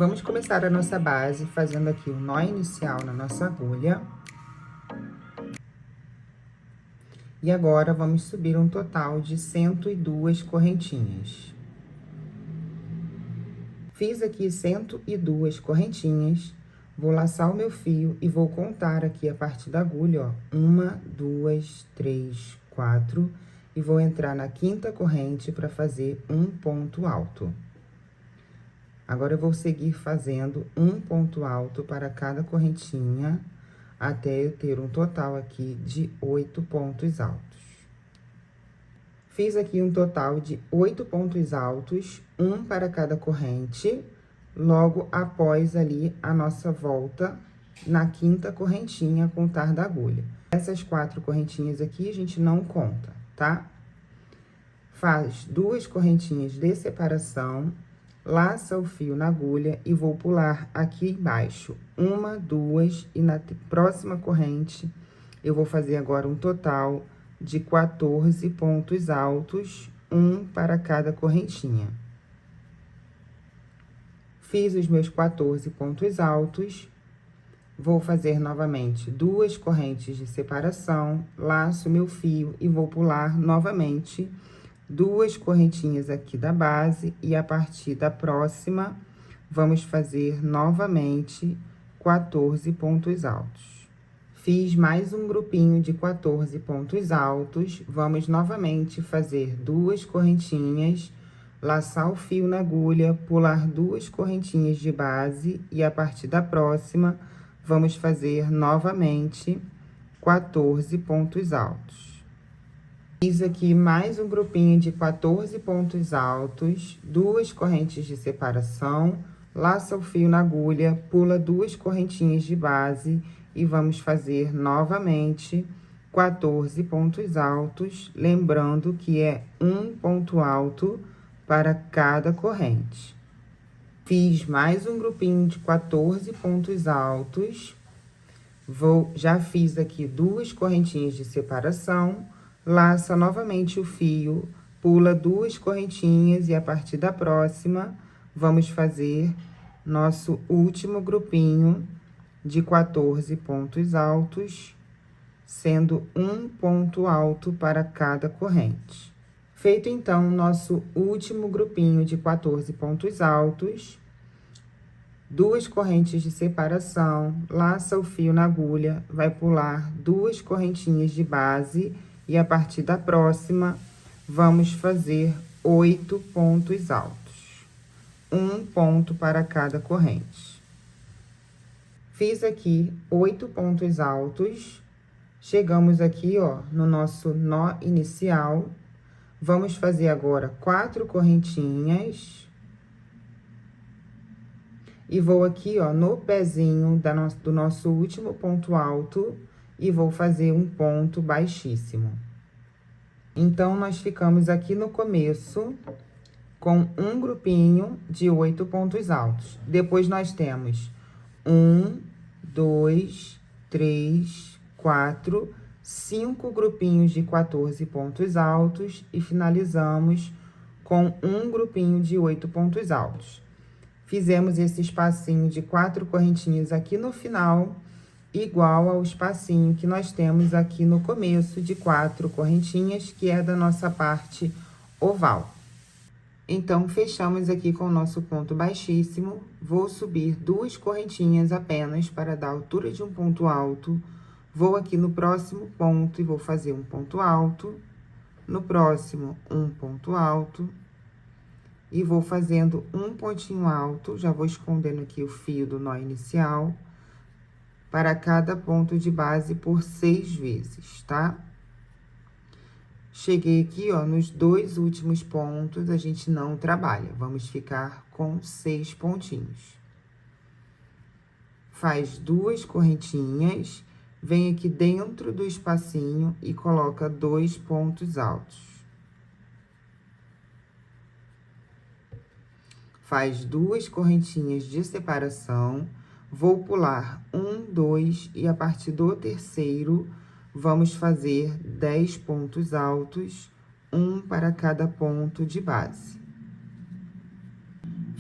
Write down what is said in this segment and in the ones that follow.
Vamos começar a nossa base fazendo aqui o nó inicial na nossa agulha. E agora, vamos subir um total de 102 correntinhas. Fiz aqui 102 correntinhas, vou laçar o meu fio e vou contar aqui a partir da agulha, ó. 1, 2, 3, 4, e vou entrar na quinta corrente para fazer um ponto alto. Agora, eu vou seguir fazendo um ponto alto para cada correntinha, até eu ter um total aqui de 8 pontos altos. Fiz aqui um total de 8 pontos altos, um para cada corrente, logo após ali a nossa volta na quinta correntinha, contar da agulha. Essas 4 correntinhas aqui a gente não conta, tá? Faz 2 correntinhas de separação, laça o fio na agulha e vou pular aqui embaixo 1, 2, e na próxima corrente eu vou fazer agora um total de 14 pontos altos, um para cada correntinha. Fiz os meus 14 pontos altos, vou fazer novamente 2 correntes de separação, laço meu fio e vou pular novamente 2 correntinhas aqui da base, e a partir da próxima, vamos fazer novamente 14 pontos altos. Fiz mais um grupinho de 14 pontos altos, vamos novamente fazer 2 correntinhas, laçar o fio na agulha, pular 2 correntinhas de base, e a partir da próxima, vamos fazer novamente 14 pontos altos. Fiz aqui mais um grupinho de 14 pontos altos, 2 correntes de separação, laça o fio na agulha, pula 2 correntinhas de base e vamos fazer novamente 14 pontos altos, lembrando que é um ponto alto para cada corrente. Fiz mais um grupinho de 14 pontos altos, já fiz aqui 2 correntinhas de separação, laça novamente o fio, pula 2 correntinhas e a partir da próxima, vamos fazer nosso último grupinho de 14 pontos altos, sendo um ponto alto para cada corrente. Feito, então, nosso último grupinho de 14 pontos altos, 2 correntes de separação, laça o fio na agulha, vai pular 2 correntinhas de base, e a partir da próxima, vamos fazer 8 pontos altos. Um ponto para cada corrente. Fiz aqui 8 pontos altos. Chegamos aqui, ó, no nosso nó inicial. Vamos fazer agora 4 correntinhas. E vou aqui, ó, no pezinho do nosso último ponto alto, e vou fazer um ponto baixíssimo. Então, nós ficamos aqui no começo com um grupinho de 8 pontos altos. Depois, nós temos 1, 2, 3, 4, 5 grupinhos de 14 pontos altos e finalizamos com um grupinho de 8 pontos altos. Fizemos esse espacinho de 4 correntinhas aqui no final, igual ao espacinho que nós temos aqui no começo de 4 correntinhas, que é da nossa parte oval. Então, fechamos aqui com o nosso ponto baixíssimo. Vou subir 2 correntinhas apenas para dar altura de um ponto alto. Vou aqui no próximo ponto e vou fazer um ponto alto. No próximo, um ponto alto. E vou fazendo um pontinho alto, já vou escondendo aqui o fio do nó inicial, para cada ponto de base por 6 vezes, tá? Cheguei aqui, ó, nos 2 últimos pontos, a gente não trabalha, vamos ficar com 6 pontinhos. Faz 2 correntinhas, vem aqui dentro do espacinho e coloca 2 pontos altos. Faz 2 correntinhas de separação, vou pular 1, 2, e a partir do terceiro, vamos fazer 10 pontos altos, um para cada ponto de base.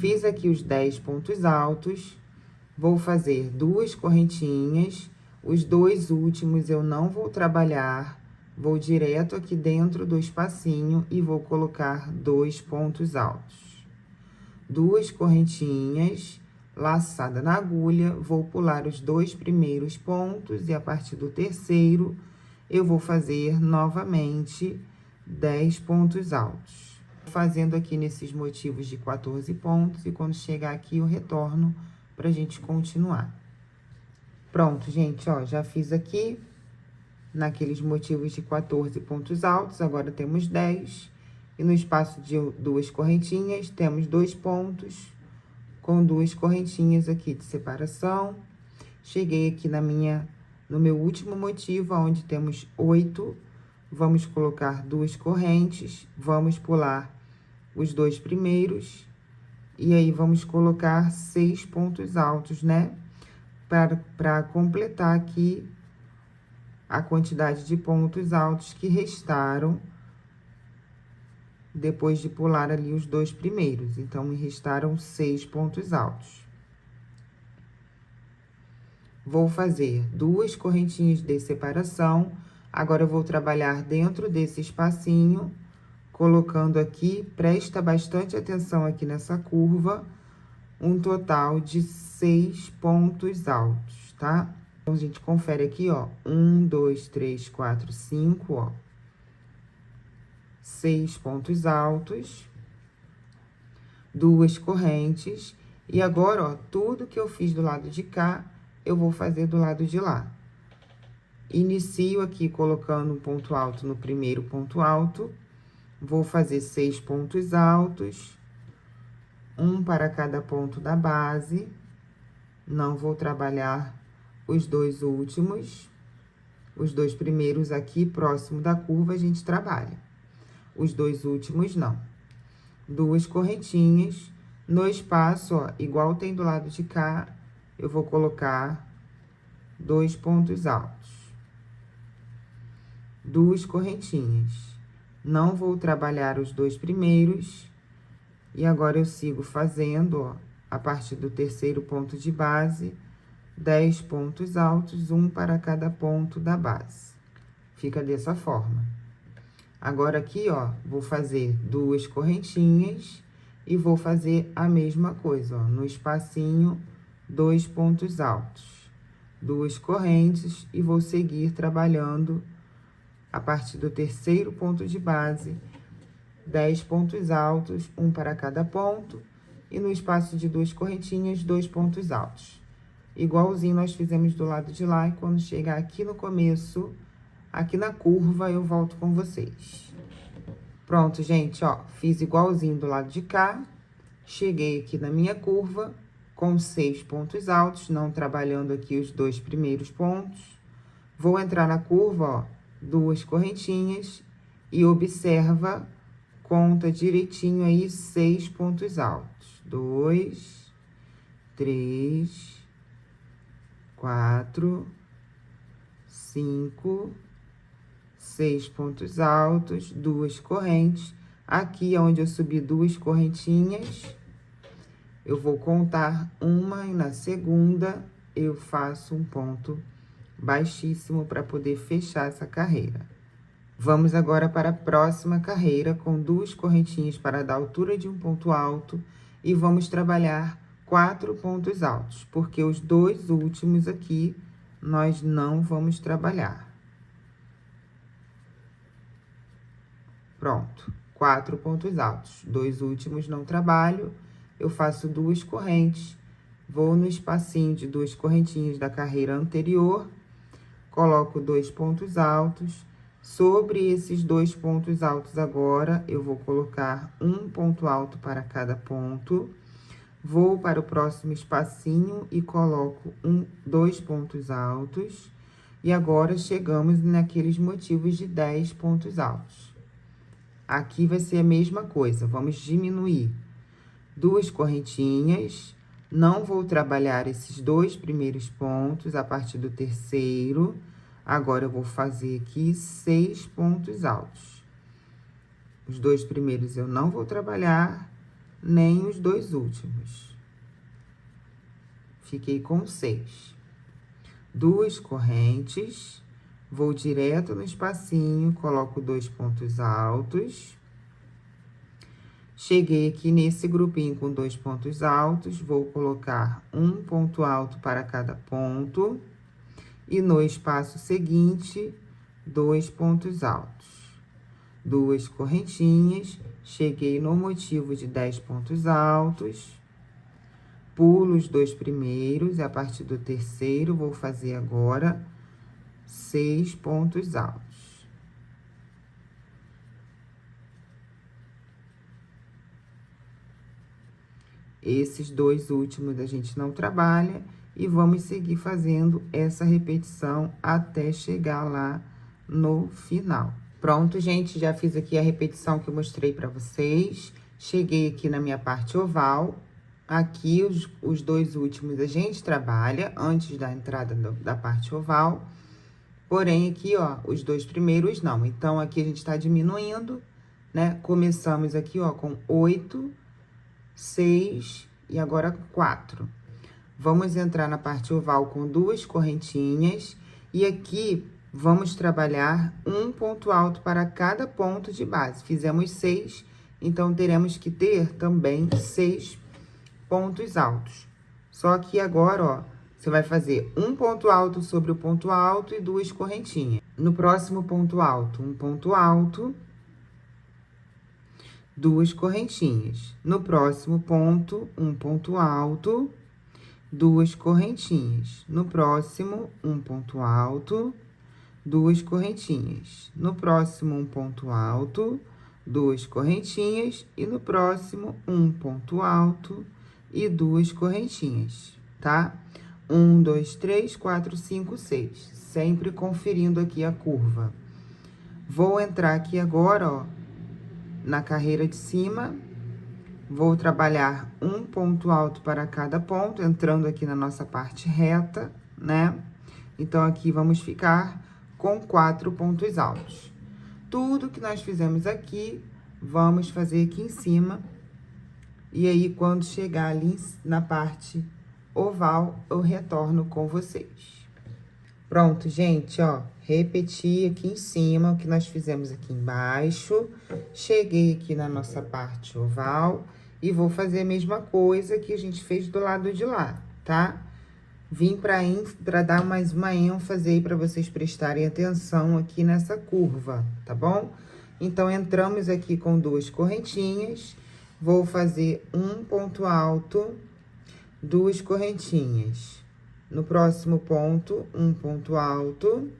Fiz aqui os 10 pontos altos, vou fazer 2 correntinhas, os 2 últimos eu não vou trabalhar, vou direto aqui dentro do espacinho e vou colocar 2 pontos altos. 2 correntinhas, laçada na agulha, vou pular os 2 primeiros pontos e a partir do terceiro eu vou fazer novamente 10 pontos altos. Fazendo aqui nesses motivos de 14 pontos e quando chegar aqui eu retorno pra gente continuar. Pronto, gente, ó, já fiz aqui naqueles motivos de 14 pontos altos, agora temos 10. E no espaço de 2 correntinhas, temos 2 pontos com 2 correntinhas aqui de separação. Cheguei aqui no meu último motivo, onde temos 8. Vamos colocar 2 correntes, vamos pular os 2 primeiros, e aí vamos colocar 6 pontos altos, né? Para completar aqui a quantidade de pontos altos que restaram depois de pular ali os 2 primeiros. Então, me restaram 6 pontos altos. Vou fazer 2 correntinhas de separação. Agora, eu vou trabalhar dentro desse espacinho, colocando aqui, presta bastante atenção aqui nessa curva, um total de 6 pontos altos, tá? Então, a gente confere aqui, ó, 1, 2, 3, 4, 5, ó. 6 pontos altos, 2 correntes, e agora, ó, tudo que eu fiz do lado de cá, eu vou fazer do lado de lá. Inicio aqui colocando um ponto alto no primeiro ponto alto, vou fazer 6 pontos altos, um para cada ponto da base, não vou trabalhar os 2 últimos, os 2 primeiros aqui próximo da curva a gente trabalha, os 2 últimos não. 2 correntinhas, no espaço, ó, igual tem do lado de cá, eu vou colocar 2 pontos altos, 2 correntinhas. Não vou trabalhar os 2 primeiros, e agora eu sigo fazendo, ó, a partir do terceiro ponto de base, 10 pontos altos, um para cada ponto da base. Fica dessa forma. Agora, aqui, ó, vou fazer 2 correntinhas e vou fazer a mesma coisa, ó, no espacinho, 2 pontos altos, 2 correntes, e vou seguir trabalhando a partir do terceiro ponto de base, 10 pontos altos, um para cada ponto, e no espaço de 2 correntinhas, 2 pontos altos. Igualzinho nós fizemos do lado de lá, e quando chegar aqui no começo, aqui na curva, eu volto com vocês. Pronto, gente, ó, fiz igualzinho do lado de cá, cheguei aqui na minha curva, com 6 pontos altos, não trabalhando aqui os 2 primeiros pontos. Vou entrar na curva, ó, 2 correntinhas, e observa, conta direitinho aí 6 pontos altos. 2, 3, 4, 5, 6 pontos altos, 2 correntes. Aqui, onde eu subi 2 correntinhas, eu vou contar uma, e na segunda eu faço um ponto baixíssimo para poder fechar essa carreira. Vamos agora para a próxima carreira, com 2 correntinhas para dar altura de um ponto alto, e vamos trabalhar 4 pontos altos, porque os 2 últimos aqui nós não vamos trabalhar. Pronto, 4 pontos altos, 2 últimos não trabalho, eu faço 2 correntes, vou no espacinho de 2 correntinhas da carreira anterior, coloco 2 pontos altos. Sobre esses 2 pontos altos agora, eu vou colocar um ponto alto para cada ponto. Vou para o próximo espacinho e coloco 2 pontos altos. E agora, chegamos naqueles motivos de 10 pontos altos. Aqui vai ser a mesma coisa, vamos diminuir 2 correntinhas. Não vou trabalhar esses 2 primeiros pontos a partir do terceiro. Agora, eu vou fazer aqui 6 pontos altos. Os 2 primeiros eu não vou trabalhar, nem os 2 últimos. Fiquei com 6. 2 correntes, vou direto no espacinho, coloco 2 pontos altos. Cheguei aqui nesse grupinho com 2 pontos altos, vou colocar um ponto alto para cada ponto. E no espaço seguinte, 2 pontos altos. 2 correntinhas, cheguei no motivo de 10 pontos altos. Pulo os 2 primeiros, e a partir do terceiro, vou fazer agora 6 pontos altos. Esses 2 últimos a gente não trabalha, e vamos seguir fazendo essa repetição até chegar lá no final. Pronto, gente, já fiz aqui a repetição que eu mostrei pra vocês. Cheguei aqui na minha parte oval. Aqui, os 2 últimos a gente trabalha antes da entrada da parte oval. Porém, aqui, ó, os 2 primeiros não. Então, aqui a gente tá diminuindo, né? Começamos aqui, ó, com 8, 6 e agora 4. Vamos entrar na parte oval com 2 correntinhas. E aqui, vamos trabalhar um ponto alto para cada ponto de base. Fizemos 6, então, teremos que ter também 6 pontos altos. Só que agora, ó, você vai fazer um ponto alto sobre o ponto alto e 2 correntinhas. No próximo ponto alto, um ponto alto, 2 correntinhas. No próximo ponto, um ponto alto, 2 correntinhas. No próximo, um ponto alto, 2 correntinhas. No próximo, um ponto alto, 2 correntinhas. E no próximo, um ponto alto e 2 correntinhas, tá? 1, 2, 3, 4, 5, 6. Sempre conferindo aqui a curva. Vou entrar aqui agora, ó, na carreira de cima. Vou trabalhar um ponto alto para cada ponto, entrando aqui na nossa parte reta, né? Então, aqui vamos ficar com 4 pontos altos. Tudo que nós fizemos aqui, vamos fazer aqui em cima. E aí, quando chegar ali na parte oval, eu retorno com vocês. Pronto, gente, ó. Repeti aqui em cima o que nós fizemos aqui embaixo. Cheguei aqui na nossa parte oval e vou fazer a mesma coisa que a gente fez do lado de lá, tá? Vim pra dar mais uma ênfase aí pra vocês prestarem atenção aqui nessa curva, tá bom? Então, entramos aqui com 2 correntinhas. Vou fazer um ponto alto, 2 correntinhas. No próximo ponto, um ponto alto,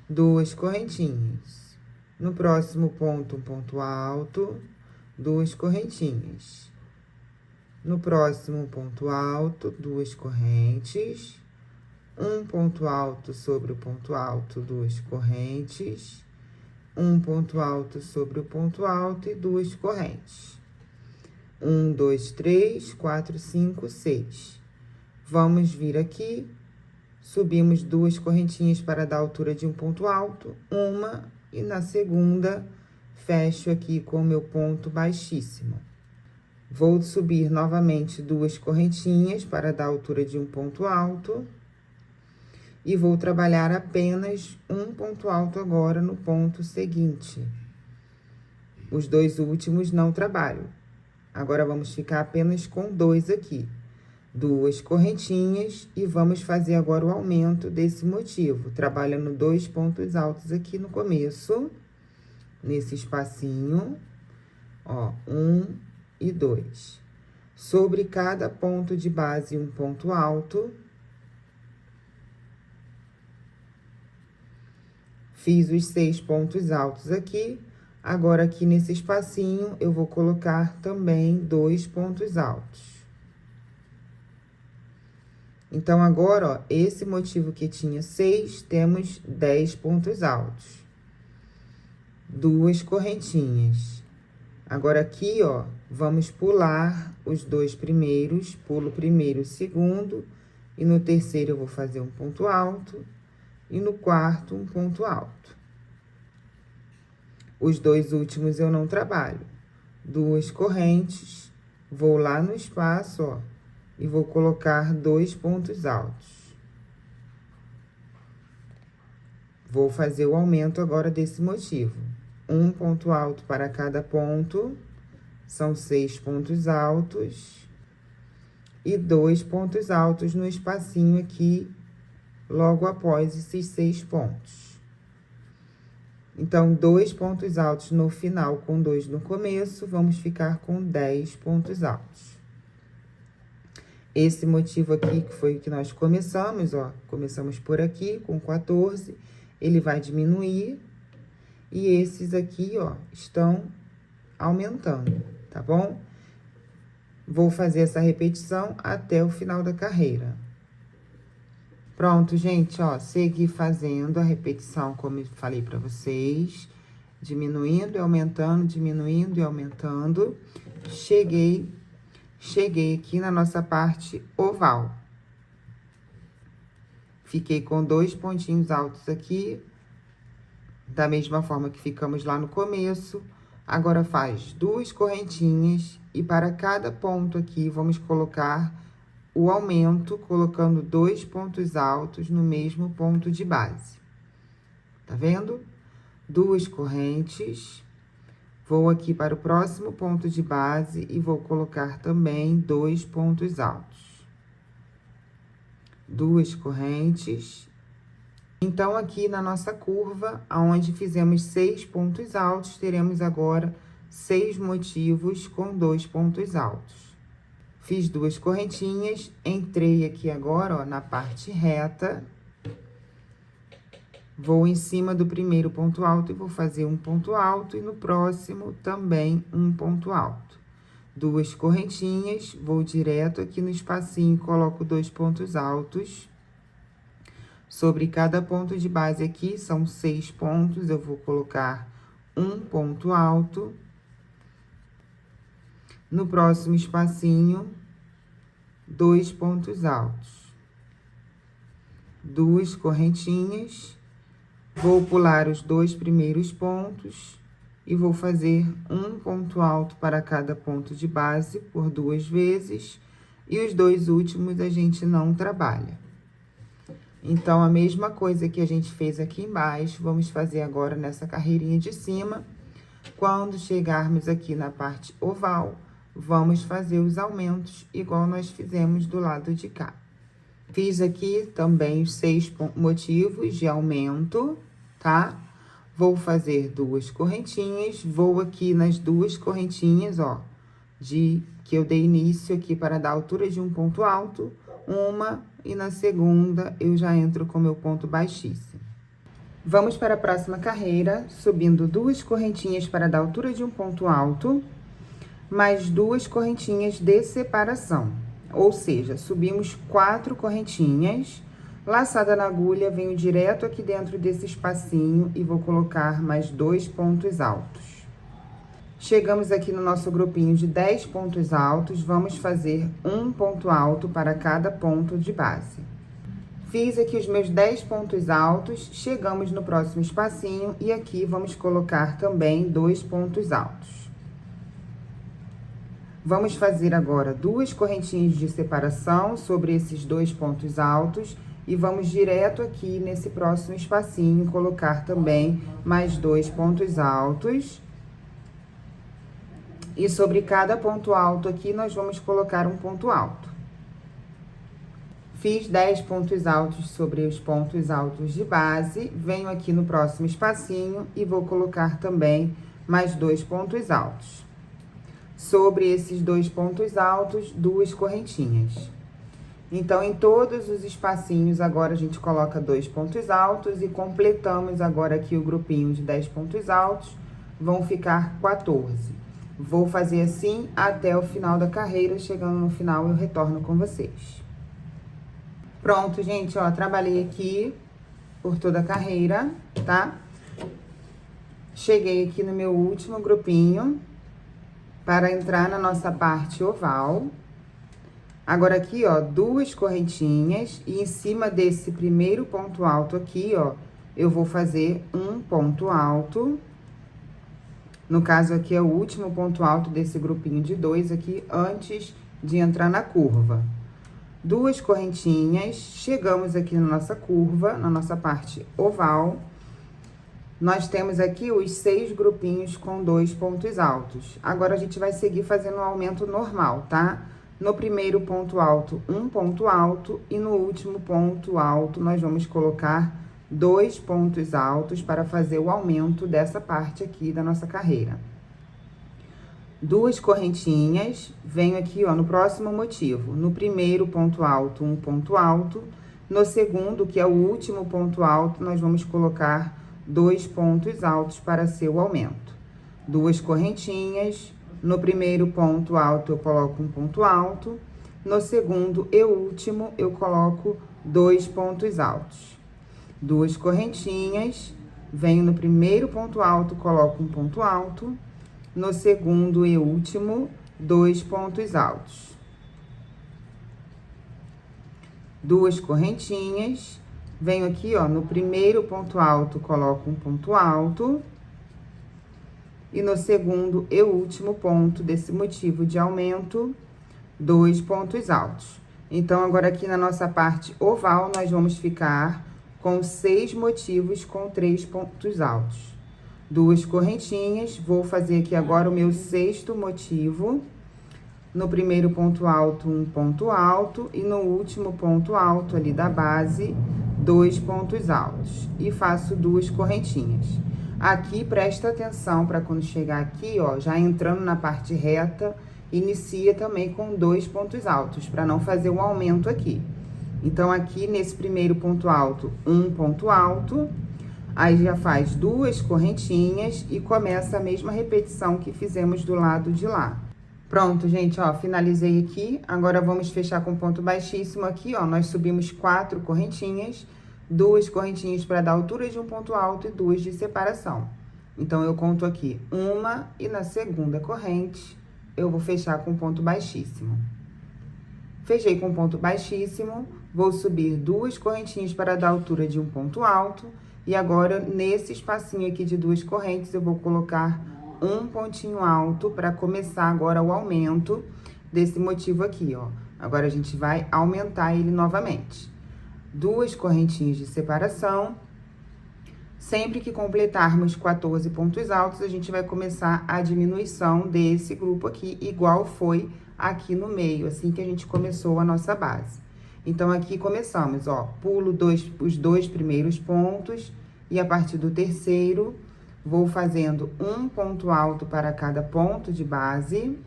2 correntinhas. No próximo ponto, um ponto alto, 2 correntinhas. No próximo ponto alto, 2 correntes. Um ponto alto sobre o ponto alto, 2 correntes. Um ponto alto sobre o ponto alto e 2 correntes. 1, 2, 3, 4, 5, 6. Vamos vir aqui, subimos 2 correntinhas para dar altura de um ponto alto, uma, e na segunda, fecho aqui com o meu ponto baixíssimo. Vou subir novamente 2 correntinhas para dar altura de um ponto alto, e vou trabalhar apenas um ponto alto agora no ponto seguinte. Os 2 últimos não trabalho. Agora, vamos ficar apenas com 2 aqui. 2 correntinhas e vamos fazer agora o aumento desse motivo, trabalhando 2 pontos altos aqui no começo, nesse espacinho, ó, 1 e 2. Sobre cada ponto de base, um ponto alto. Fiz os 6 pontos altos aqui. Agora, aqui nesse espacinho, eu vou colocar também 2 pontos altos. Então, agora, ó, esse motivo que tinha 6, temos 10 pontos altos. 2 correntinhas. Agora, aqui, ó, vamos pular os 2 primeiros, pulo o primeiro e o segundo, e no terceiro eu vou fazer um ponto alto, e no quarto, um ponto alto. Os 2 últimos eu não trabalho. 2 correntes, Vou lá no espaço, ó, e vou colocar 2 pontos altos. Vou fazer o aumento agora desse motivo. Um ponto alto para cada ponto, são 6 pontos altos. E 2 pontos altos no espacinho aqui, logo após esses 6 pontos. Então, 2 pontos altos no final com 2 no começo, vamos ficar com 10 pontos altos. Esse motivo aqui, que foi o que nós começamos, ó, começamos por aqui com 14, ele vai diminuir, e esses aqui, ó, estão aumentando, tá bom? Vou fazer essa repetição até o final da carreira. Pronto, gente, ó, segui fazendo a repetição, como eu falei pra vocês, diminuindo e aumentando, diminuindo e aumentando. Cheguei aqui na nossa parte oval. Fiquei com 2 pontinhos altos aqui, da mesma forma que ficamos lá no começo. Agora, faz 2 correntinhas e para cada ponto aqui, vamos colocar o aumento, colocando 2 pontos altos no mesmo ponto de base. Tá vendo? 2 correntes. Vou aqui para o próximo ponto de base e vou colocar também 2 pontos altos. 2 correntes. Então, aqui na nossa curva, aonde fizemos 6 pontos altos, teremos agora 6 motivos com 2 pontos altos. Fiz 2 correntinhas, entrei aqui agora, ó, na parte reta. Vou em cima do primeiro ponto alto e vou fazer um ponto alto, e no próximo também um ponto alto. 2 correntinhas, vou direto aqui no espacinho, coloco 2 pontos altos. Sobre cada ponto de base aqui, são 6 pontos, eu vou colocar um ponto alto. No próximo espacinho, 2 pontos altos. 2 correntinhas. Vou pular os 2 primeiros pontos e vou fazer um ponto alto para cada ponto de base por 2 vezes. E os 2 últimos a gente não trabalha. Então, a mesma coisa que a gente fez aqui embaixo, vamos fazer agora nessa carreirinha de cima. Quando chegarmos aqui na parte oval, vamos fazer os aumentos, igual nós fizemos do lado de cá. Fiz aqui também os 6 motivos de aumento, tá? Vou fazer 2 correntinhas, vou aqui nas 2 correntinhas, ó, que eu dei início aqui para dar altura de um ponto alto, uma, e na segunda eu já entro com meu ponto baixíssimo. Vamos para a próxima carreira, subindo 2 correntinhas para dar altura de um ponto alto, mais 2 correntinhas de separação. Ou seja, subimos 4 correntinhas, laçada na agulha, venho direto aqui dentro desse espacinho e vou colocar mais 2 pontos altos. Chegamos aqui no nosso grupinho de 10 pontos altos, vamos fazer um ponto alto para cada ponto de base. Fiz aqui os meus 10 pontos altos, chegamos no próximo espacinho e aqui vamos colocar também 2 pontos altos. Vamos fazer agora 2 correntinhas de separação sobre esses 2 pontos altos e vamos direto aqui nesse próximo espacinho colocar também mais 2 pontos altos. E sobre cada ponto alto aqui, nós vamos colocar um ponto alto. Fiz 10 pontos altos sobre os pontos altos de base, venho aqui no próximo espacinho e vou colocar também mais 2 pontos altos. Sobre esses 2 pontos altos, 2 correntinhas. Então, em todos os espacinhos, agora a gente coloca 2 pontos altos e completamos agora aqui o grupinho de 10 pontos altos, vão ficar 14. Vou fazer assim até o final da carreira, chegando no final eu retorno com vocês. Pronto, gente, ó, trabalhei aqui por toda a carreira, tá? Cheguei aqui no meu último grupinho para entrar na nossa parte oval. Agora aqui, ó, 2 correntinhas e em cima desse primeiro ponto alto aqui, ó, eu vou fazer um ponto alto. No caso aqui é o último ponto alto desse grupinho de 2 aqui, antes de entrar na curva. 2 correntinhas, chegamos aqui na nossa curva, na nossa parte oval. Nós temos aqui os 6 grupinhos com 2 pontos altos. Agora, a gente vai seguir fazendo um aumento normal, tá? No primeiro ponto alto, um ponto alto, e no último ponto alto, nós vamos colocar 2 pontos altos para fazer o aumento dessa parte aqui da nossa carreira. 2 correntinhas, venho aqui, ó, no próximo motivo. No primeiro ponto alto, um ponto alto. No segundo, que é o último ponto alto, nós vamos colocar 2 pontos altos para ser o aumento. 2 correntinhas, no primeiro ponto alto eu coloco um ponto alto, no segundo e último eu coloco 2 pontos altos. 2 correntinhas, venho no primeiro ponto alto, coloco um ponto alto, no segundo e último, 2 pontos altos. 2 correntinhas, venho aqui, ó, no primeiro ponto alto, coloco um ponto alto. E no segundo e último ponto desse motivo de aumento, 2 pontos altos. Então, agora aqui na nossa parte oval, nós vamos ficar com 6 motivos com 3 pontos altos. 2 correntinhas, vou fazer aqui agora o meu 6º motivo. No primeiro ponto alto, um ponto alto, e no último ponto alto ali da base, 2 pontos altos. E faço 2 correntinhas. Aqui, presta atenção para quando chegar aqui, ó, já entrando na parte reta, inicia também com 2 pontos altos, para não fazer um aumento aqui. Então, aqui nesse primeiro ponto alto, um ponto alto, aí já faz 2 correntinhas e começa a mesma repetição que fizemos do lado de lá. Pronto, gente, ó, finalizei aqui. Agora, vamos fechar com ponto baixíssimo aqui, ó. Nós subimos 4 correntinhas, 2 correntinhas para dar altura de um ponto alto e 2 de separação. Então, eu conto aqui uma e na segunda corrente, eu vou fechar com ponto baixíssimo. Fechei com ponto baixíssimo, vou subir 2 correntinhas para dar altura de um ponto alto. E agora, nesse espacinho aqui de 2 correntes, eu vou colocar um pontinho alto para começar agora o aumento desse motivo aqui, ó. Agora, a gente vai aumentar ele novamente. 2 correntinhas de separação. Sempre que completarmos 14 pontos altos, a gente vai começar a diminuição desse grupo aqui, igual foi aqui no meio, assim que a gente começou a nossa base. Então, aqui começamos, ó, pulo os 2 primeiros pontos e a partir do terceiro, vou fazendo um ponto alto para cada ponto de base.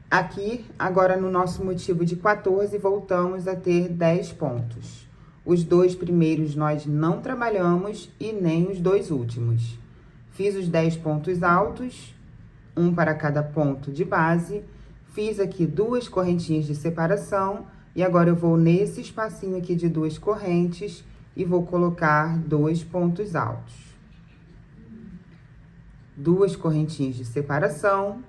Aqui, agora no nosso motivo de 14, voltamos a ter 10 pontos. Os 2 primeiros nós não trabalhamos e nem os 2 últimos. Fiz os 10 pontos altos, um para cada ponto de base. Fiz aqui 2 correntinhas de separação e agora eu vou nesse espacinho aqui de 2 correntes e vou colocar 2 pontos altos. 2 correntinhas de separação,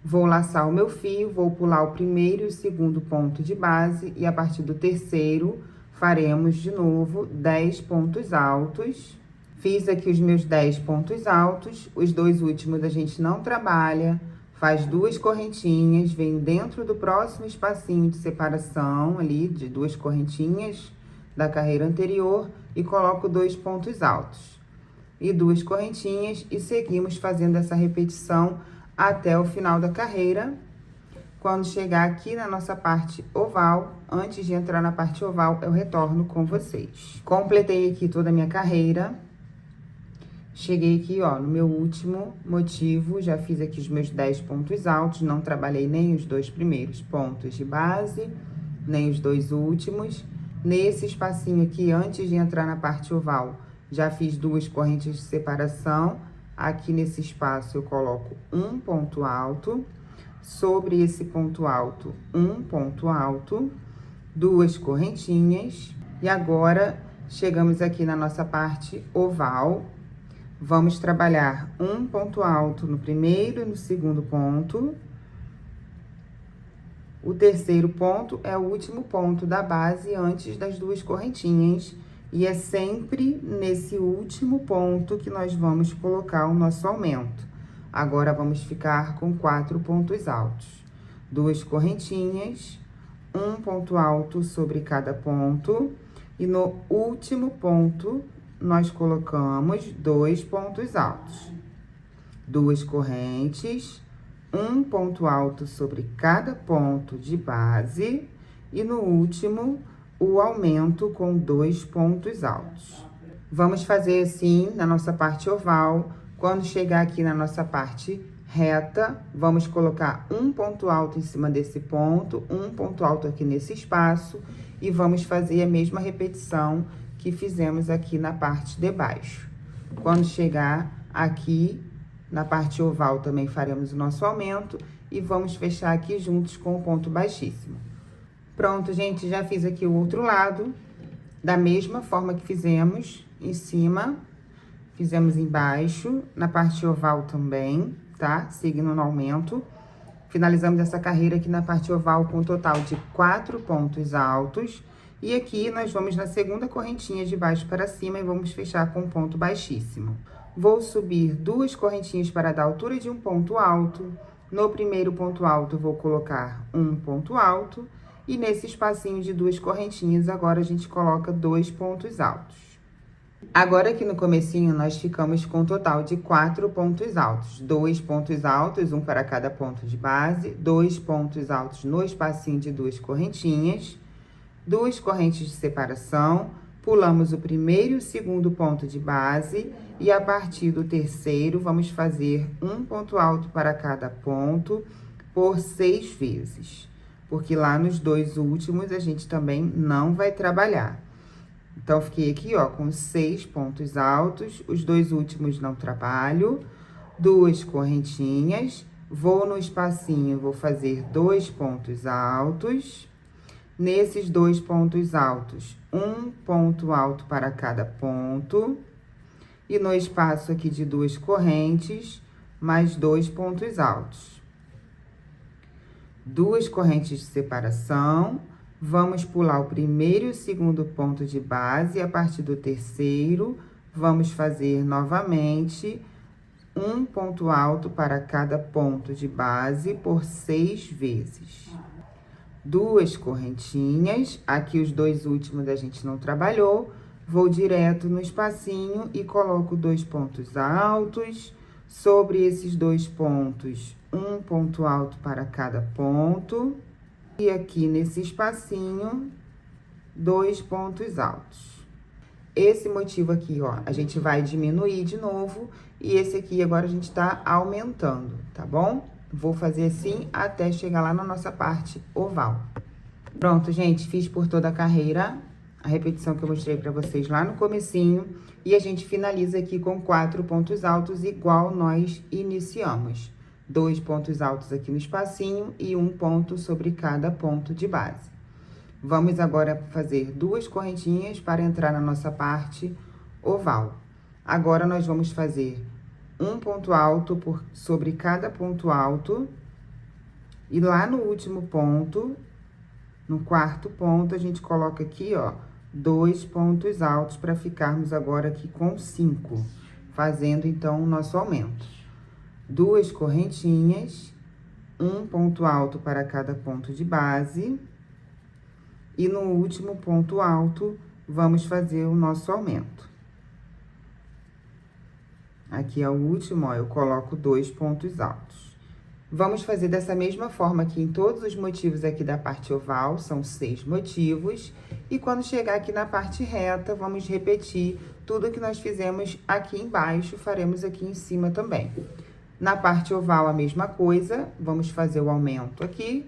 vou laçar o meu fio, vou pular o primeiro e o segundo ponto de base e a partir do terceiro faremos de novo 10 pontos altos. Fiz aqui os meus 10 pontos altos, os 2 últimos a gente não trabalha, faz 2 correntinhas, vem dentro do próximo espacinho de separação ali, de 2 correntinhas da carreira anterior e coloco 2 pontos altos. E 2 correntinhas e seguimos fazendo essa repetição até o final da carreira. Quando chegar aqui na nossa parte oval, antes de entrar na parte oval, eu retorno com vocês. Completei aqui toda a minha carreira. Cheguei aqui, ó, no meu último motivo, já fiz aqui os meus 10 pontos altos, não trabalhei nem os 2 primeiros pontos de base, nem os 2 últimos. Nesse espacinho aqui, antes de entrar na parte oval, já fiz 2 correntes de separação. Aqui nesse espaço eu coloco um ponto alto. Sobre esse ponto alto, um ponto alto, 2 correntinhas. E agora, chegamos aqui na nossa parte oval. Vamos trabalhar um ponto alto no primeiro e no segundo ponto. O terceiro ponto é o último ponto da base antes das 2 correntinhas. E é sempre nesse último ponto que nós vamos colocar o nosso aumento. Agora, vamos ficar com 4 pontos altos. 2 correntinhas, um ponto alto sobre cada ponto. E no último ponto, nós colocamos 2 pontos altos. 2 correntes, um ponto alto sobre cada ponto de base. E no último, o aumento com 2 pontos altos. Vamos fazer assim na nossa parte oval. Quando chegar aqui na nossa parte reta, vamos colocar um ponto alto em cima desse ponto, um ponto alto aqui nesse espaço, e vamos fazer a mesma repetição que fizemos aqui na parte de baixo. Quando chegar aqui na parte oval, também faremos o nosso aumento e vamos fechar aqui juntos com o ponto baixíssimo. Pronto, gente, já fiz aqui o outro lado, da mesma forma que fizemos em cima, fizemos embaixo, na parte oval também, tá? Seguindo no aumento. Finalizamos essa carreira aqui na parte oval com um total de 4 pontos altos. E aqui nós vamos na segunda correntinha de baixo para cima e vamos fechar com um ponto baixíssimo. Vou subir 2 correntinhas para dar altura de um ponto alto. No primeiro ponto alto, vou colocar um ponto alto. E nesse espacinho de 2 correntinhas, agora a gente coloca 2 pontos altos. Agora, aqui no comecinho, nós ficamos com um total de 4 pontos altos. 2 pontos altos, um para cada ponto de base. 2 pontos altos no espacinho de 2 correntinhas. 2 correntes de separação. Pulamos o primeiro e o segundo ponto de base. E a partir do terceiro, vamos fazer um ponto alto para cada ponto por 6 vezes. Porque lá nos 2 últimos, a gente também não vai trabalhar. Então, fiquei aqui, ó, com 6 pontos altos, os 2 últimos não trabalho, 2 correntinhas, vou no espacinho, vou fazer 2 pontos altos. Nesses 2 pontos altos, um ponto alto para cada ponto. E no espaço aqui de 2 correntes, mais 2 pontos altos. 2 correntes de separação. Vamos pular o primeiro e o segundo ponto de base, e a partir do terceiro, vamos fazer novamente um ponto alto para cada ponto de base por 6 vezes. 2 correntinhas, aqui os 2 últimos a gente não trabalhou, vou direto no espacinho e coloco 2 pontos altos. Sobre esses 2 pontos, um ponto alto para cada ponto. E aqui nesse espacinho, 2 pontos altos. Esse motivo aqui, ó, a gente vai diminuir de novo. E esse aqui agora a gente tá aumentando, tá bom? Vou fazer assim até chegar lá na nossa parte oval. Pronto, gente, fiz por toda a carreira a repetição que eu mostrei pra vocês lá no comecinho. E a gente finaliza aqui com 4 pontos altos, igual nós iniciamos. 2 pontos altos aqui no espacinho e um ponto sobre cada ponto de base. Vamos agora fazer 2 correntinhas para entrar na nossa parte oval. Agora, nós vamos fazer um ponto alto sobre cada ponto alto. E lá no último ponto, no 4º ponto, a gente coloca aqui, ó, 2 pontos altos para ficarmos agora aqui com 5, fazendo então o nosso aumento. 2 correntinhas, um ponto alto para cada ponto de base. E no último ponto alto, vamos fazer o nosso aumento. Aqui é o último, ó, eu coloco 2 pontos altos. Vamos fazer dessa mesma forma aqui em todos os motivos aqui da parte oval, são 6 motivos. E quando chegar aqui na parte reta, vamos repetir tudo que nós fizemos aqui embaixo, faremos aqui em cima também. Na parte oval, a mesma coisa, vamos fazer o aumento aqui.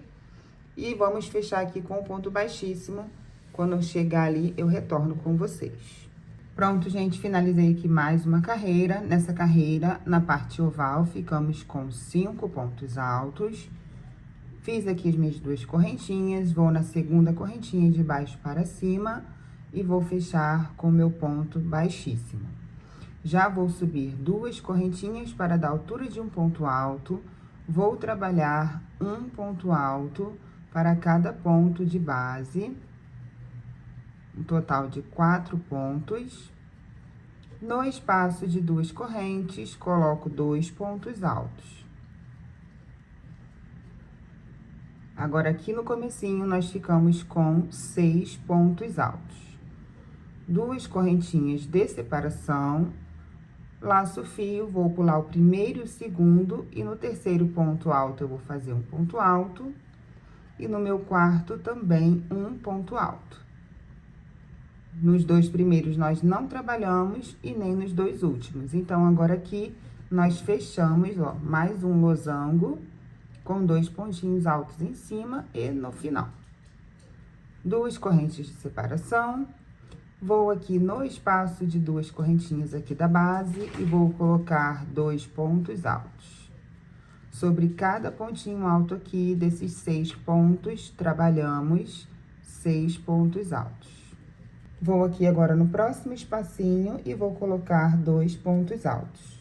E vamos fechar aqui com o ponto baixíssimo. Quando eu chegar ali, eu retorno com vocês. Pronto, gente, finalizei aqui mais uma carreira. Nessa carreira, na parte oval, ficamos com 5 pontos altos. Fiz aqui as minhas 2 correntinhas, vou na segunda correntinha de baixo para cima e vou fechar com o meu ponto baixíssimo. Já vou subir 2 correntinhas para dar altura de um ponto alto. Vou trabalhar um ponto alto para cada ponto de base. Um total de 4 pontos. No espaço de 2 correntes, coloco 2 pontos altos. Agora, aqui no comecinho, nós ficamos com 6 pontos altos. 2 correntinhas de separação, laço o fio, vou pular o primeiro e o segundo, e no terceiro ponto alto eu vou fazer um ponto alto, e no meu quarto também um ponto alto. Nos 2 primeiros nós não trabalhamos e nem nos 2 últimos. Então, agora aqui nós fechamos, ó, mais um losango com 2 pontinhos altos em cima e no final. 2 correntes de separação. Vou aqui no espaço de 2 correntinhas aqui da base e vou colocar 2 pontos altos. Sobre cada pontinho alto aqui, desses 6 pontos, trabalhamos 6 pontos altos. Vou aqui agora no próximo espacinho e vou colocar 2 pontos altos.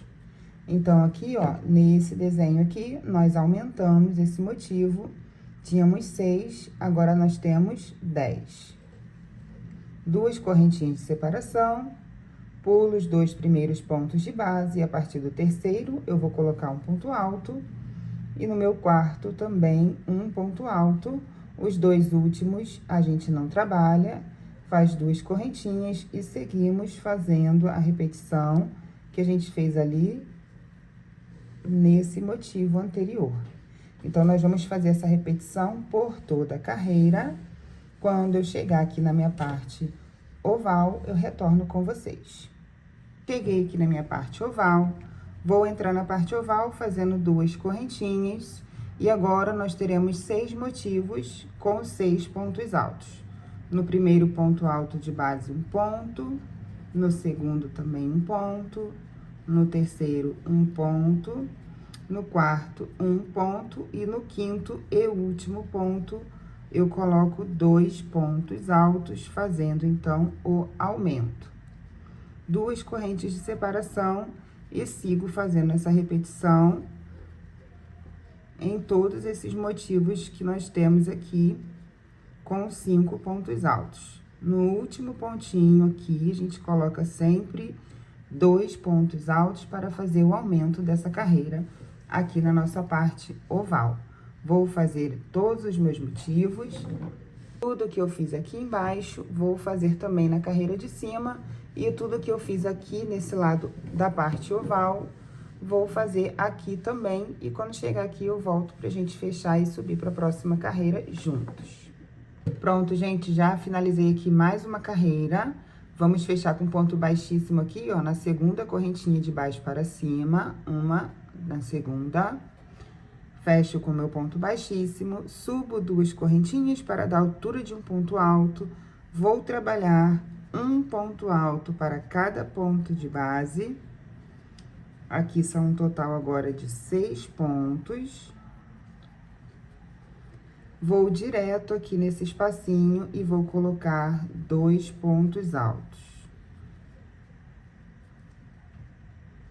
Então, aqui, ó, nesse desenho aqui, nós aumentamos esse motivo. Tínhamos 6, agora nós temos 10. 2 correntinhas de separação, pulo os 2 primeiros pontos de base, e a partir do terceiro eu vou colocar um ponto alto, e no meu quarto também um ponto alto. Os 2 últimos a gente não trabalha, faz 2 correntinhas e seguimos fazendo a repetição que a gente fez ali nesse motivo anterior. Então, nós vamos fazer essa repetição por toda a carreira. Quando eu chegar aqui na minha parte oval, eu retorno com vocês. Cheguei aqui na minha parte oval, vou entrar na parte oval fazendo 2 correntinhas, e agora nós teremos 6 motivos com 6 pontos altos. No primeiro ponto alto de base, um ponto, no segundo também um ponto, no terceiro um ponto, no quarto um ponto, e no quinto e último ponto eu coloco 2 pontos altos, fazendo então o aumento. 2 correntes de separação e sigo fazendo essa repetição em todos esses motivos que nós temos aqui com 5 pontos altos. No último pontinho aqui, a gente coloca sempre 2 pontos altos para fazer o aumento dessa carreira aqui na nossa parte oval. Vou fazer todos os meus motivos, tudo que eu fiz aqui embaixo, vou fazer também na carreira de cima, e tudo que eu fiz aqui nesse lado da parte oval, vou fazer aqui também, e quando chegar aqui eu volto pra gente fechar e subir para a próxima carreira juntos. Pronto, gente, já finalizei aqui mais uma carreira. Vamos fechar com ponto baixíssimo aqui, ó, na segunda correntinha de baixo para cima, uma na segunda. Fecho com meu ponto baixíssimo, subo 2 correntinhas para dar altura de um ponto alto. Vou trabalhar um ponto alto para cada ponto de base. Aqui são um total agora de 6 pontos. Vou direto aqui nesse espacinho e vou colocar 2 pontos altos.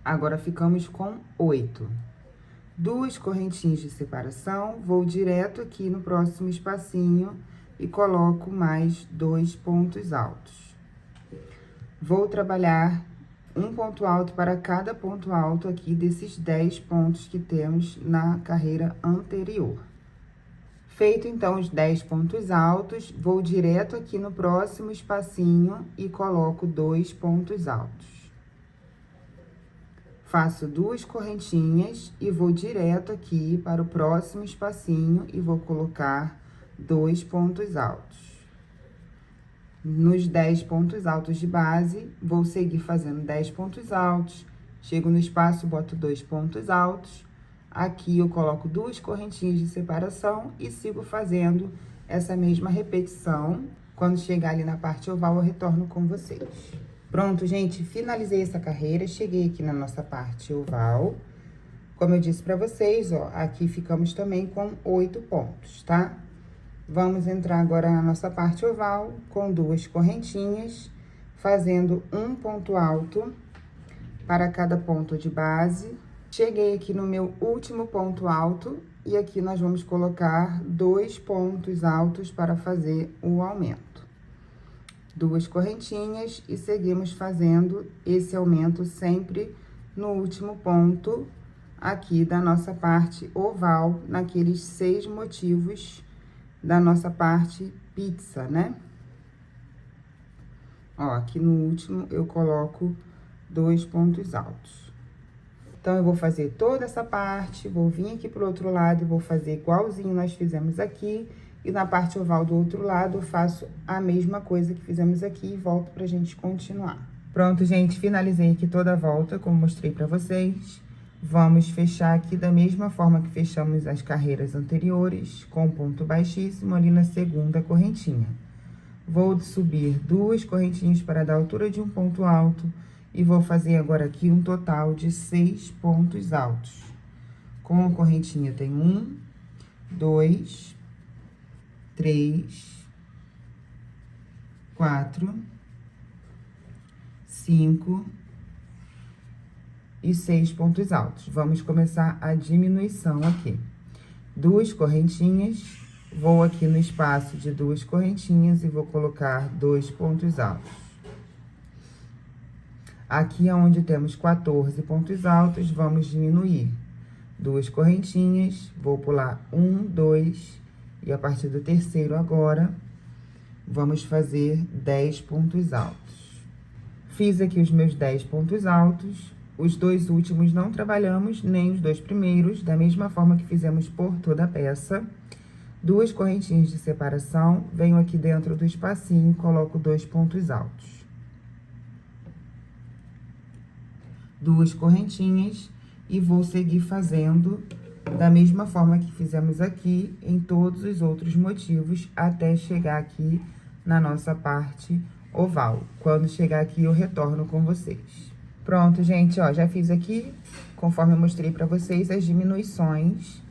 Agora, ficamos com 8. 2 correntinhas de separação, vou direto aqui no próximo espacinho e coloco mais 2 pontos altos. Vou trabalhar um ponto alto para cada ponto alto aqui desses 10 pontos que temos na carreira anterior. Feito, então, os 10 pontos altos, vou direto aqui no próximo espacinho e coloco 2 pontos altos. Faço 2 correntinhas e vou direto aqui para o próximo espacinho e vou colocar 2 pontos altos. Nos 10 pontos altos de base, vou seguir fazendo 10 pontos altos, chego no espaço, boto 2 pontos altos. Aqui eu coloco 2 correntinhas de separação e sigo fazendo essa mesma repetição. Quando chegar ali na parte oval, eu retorno com vocês. Pronto, gente, finalizei essa carreira, cheguei aqui na nossa parte oval. Como eu disse pra vocês, ó, aqui ficamos também com 8 pontos, tá? Vamos entrar agora na nossa parte oval com 2 correntinhas, fazendo um ponto alto para cada ponto de base. Cheguei aqui no meu último ponto alto e aqui nós vamos colocar 2 pontos altos para fazer o aumento. 2 correntinhas e seguimos fazendo esse aumento sempre no último ponto aqui da nossa parte oval, naqueles 6 motivos da nossa parte pizza, né? Ó, aqui no último eu coloco 2 pontos altos. Então, eu vou fazer toda essa parte, vou vir aqui pro outro lado e vou fazer igualzinho nós fizemos aqui. E na parte oval do outro lado, eu faço a mesma coisa que fizemos aqui e volto pra gente continuar. Pronto, gente, finalizei aqui toda a volta, como mostrei pra vocês. Vamos fechar aqui da mesma forma que fechamos as carreiras anteriores, com ponto baixíssimo ali na segunda correntinha. Vou subir 2 correntinhas para dar altura de um ponto alto e vou fazer agora aqui um total de 6 pontos altos. Com a correntinha tem 1, 2, 3, 4, 5 e 6 pontos altos. Vamos começar a diminuição aqui. 2 correntinhas, vou aqui no espaço de 2 correntinhas e vou colocar 2 pontos altos. Aqui onde temos 14 pontos altos, vamos diminuir. 2 correntinhas, vou pular 1, 2, e a partir do terceiro agora, vamos fazer 10 pontos altos. Fiz aqui os meus 10 pontos altos. Os 2 últimos não trabalhamos, nem os 2 primeiros, da mesma forma que fizemos por toda a peça. 2 correntinhas de separação, venho aqui dentro do espacinho e coloco 2 pontos altos. 2 correntinhas e vou seguir fazendo da mesma forma que fizemos aqui em todos os outros motivos, até chegar aqui na nossa parte oval. Quando chegar aqui, eu retorno com vocês. Pronto, gente, ó, já fiz aqui, conforme eu mostrei pra vocês, as diminuições.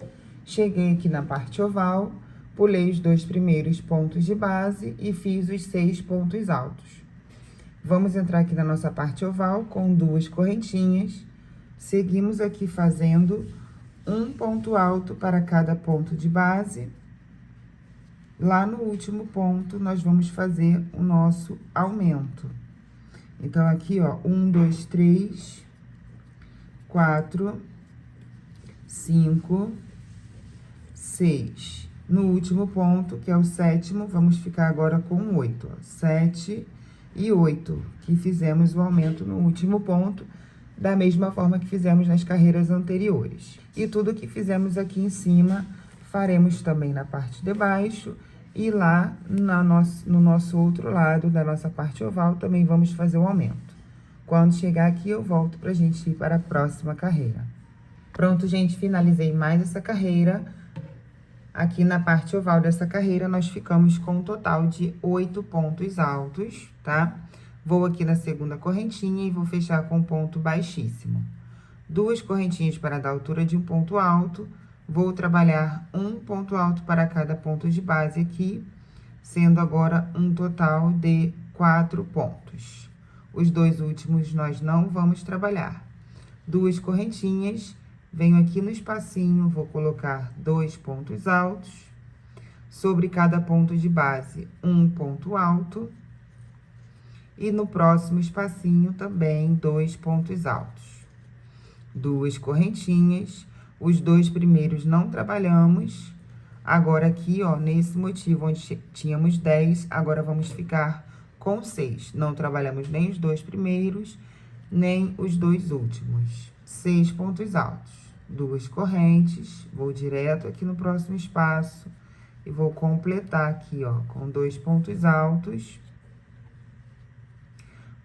Cheguei aqui na parte oval, pulei os 2 primeiros pontos de base e fiz os 6 pontos altos. Vamos entrar aqui na nossa parte oval com 2 correntinhas. Seguimos aqui fazendo um ponto alto para cada ponto de base. Lá no último ponto, nós vamos fazer o nosso aumento. Então, aqui, ó, 1, 2, 3, 4, 5, 6. No último ponto, que é o 7º, vamos ficar agora com 8, ó. 7 e 8, que fizemos o aumento no último ponto, da mesma forma que fizemos nas carreiras anteriores. E tudo que fizemos aqui em cima, faremos também na parte de baixo, e lá no nosso outro lado, da nossa parte oval, também vamos fazer o aumento. Quando chegar aqui, eu volto pra gente ir para a próxima carreira. Pronto, gente, finalizei mais essa carreira. Aqui na parte oval dessa carreira, nós ficamos com um total de 8 pontos altos, tá? Vou aqui na segunda correntinha e vou fechar com ponto baixíssimo. 2 correntinhas para dar altura de um ponto alto. Vou trabalhar um ponto alto para cada ponto de base aqui, sendo agora um total de 4 pontos. Os 2 últimos nós não vamos trabalhar. 2 correntinhas, venho aqui no espacinho, vou colocar 2 pontos altos. Sobre cada ponto de base, um ponto alto. E no próximo espacinho também 2 pontos altos. 2 correntinhas. Os 2 primeiros não trabalhamos. Agora, aqui, ó, nesse motivo onde tínhamos 10, agora vamos ficar com 6. Não trabalhamos nem os 2 primeiros, nem os 2 últimos. 6 pontos altos. 2 correntes. Vou direto aqui no próximo espaço e vou completar aqui, ó, com 2 pontos altos.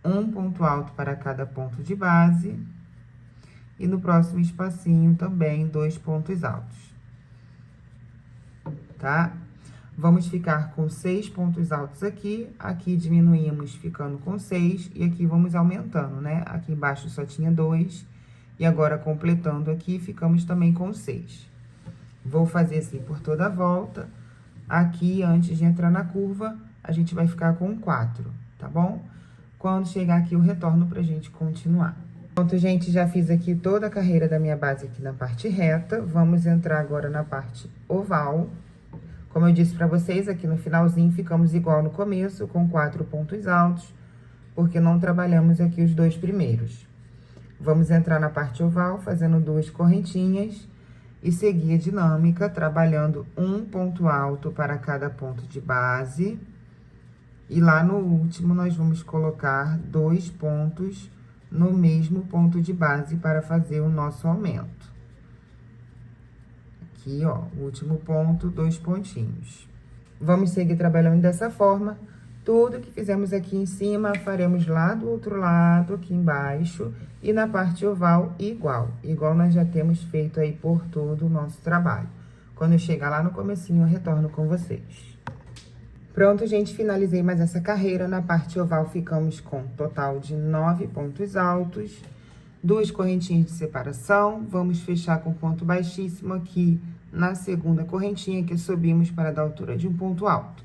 Um ponto alto para cada ponto de base. E no próximo espacinho também 2 pontos altos. Tá? Vamos ficar com 6 pontos altos aqui. Aqui diminuímos ficando com 6. E aqui vamos aumentando, né? Aqui embaixo só tinha 2. E agora, completando aqui, ficamos também com 6. Vou fazer assim por toda a volta. Aqui, antes de entrar na curva, a gente vai ficar com 4, tá bom? Quando chegar aqui, eu retorno pra gente continuar. Pronto, gente, já fiz aqui toda a carreira da minha base aqui na parte reta. Vamos entrar agora na parte oval. Como eu disse pra vocês, aqui no finalzinho ficamos igual no começo, com 4 pontos altos, porque não trabalhamos aqui os 2 primeiros. Vamos entrar na parte oval, fazendo 2 correntinhas e seguir a dinâmica, trabalhando um ponto alto para cada ponto de base. E lá no último, nós vamos colocar 2 pontos no mesmo ponto de base para fazer o nosso aumento. Aqui, ó, o último ponto, 2 pontinhos. Vamos seguir trabalhando dessa forma. Tudo que fizemos aqui em cima, faremos lá do outro lado, aqui embaixo, e na parte oval, igual. Igual nós já temos feito aí por todo o nosso trabalho. Quando eu chegar lá no comecinho, eu retorno com vocês. Pronto, gente, finalizei mais essa carreira. Na parte oval, ficamos com um total de 9 pontos altos, 2 correntinhas de separação. Vamos fechar com ponto baixíssimo aqui na segunda correntinha que subimos para dar altura de um ponto alto.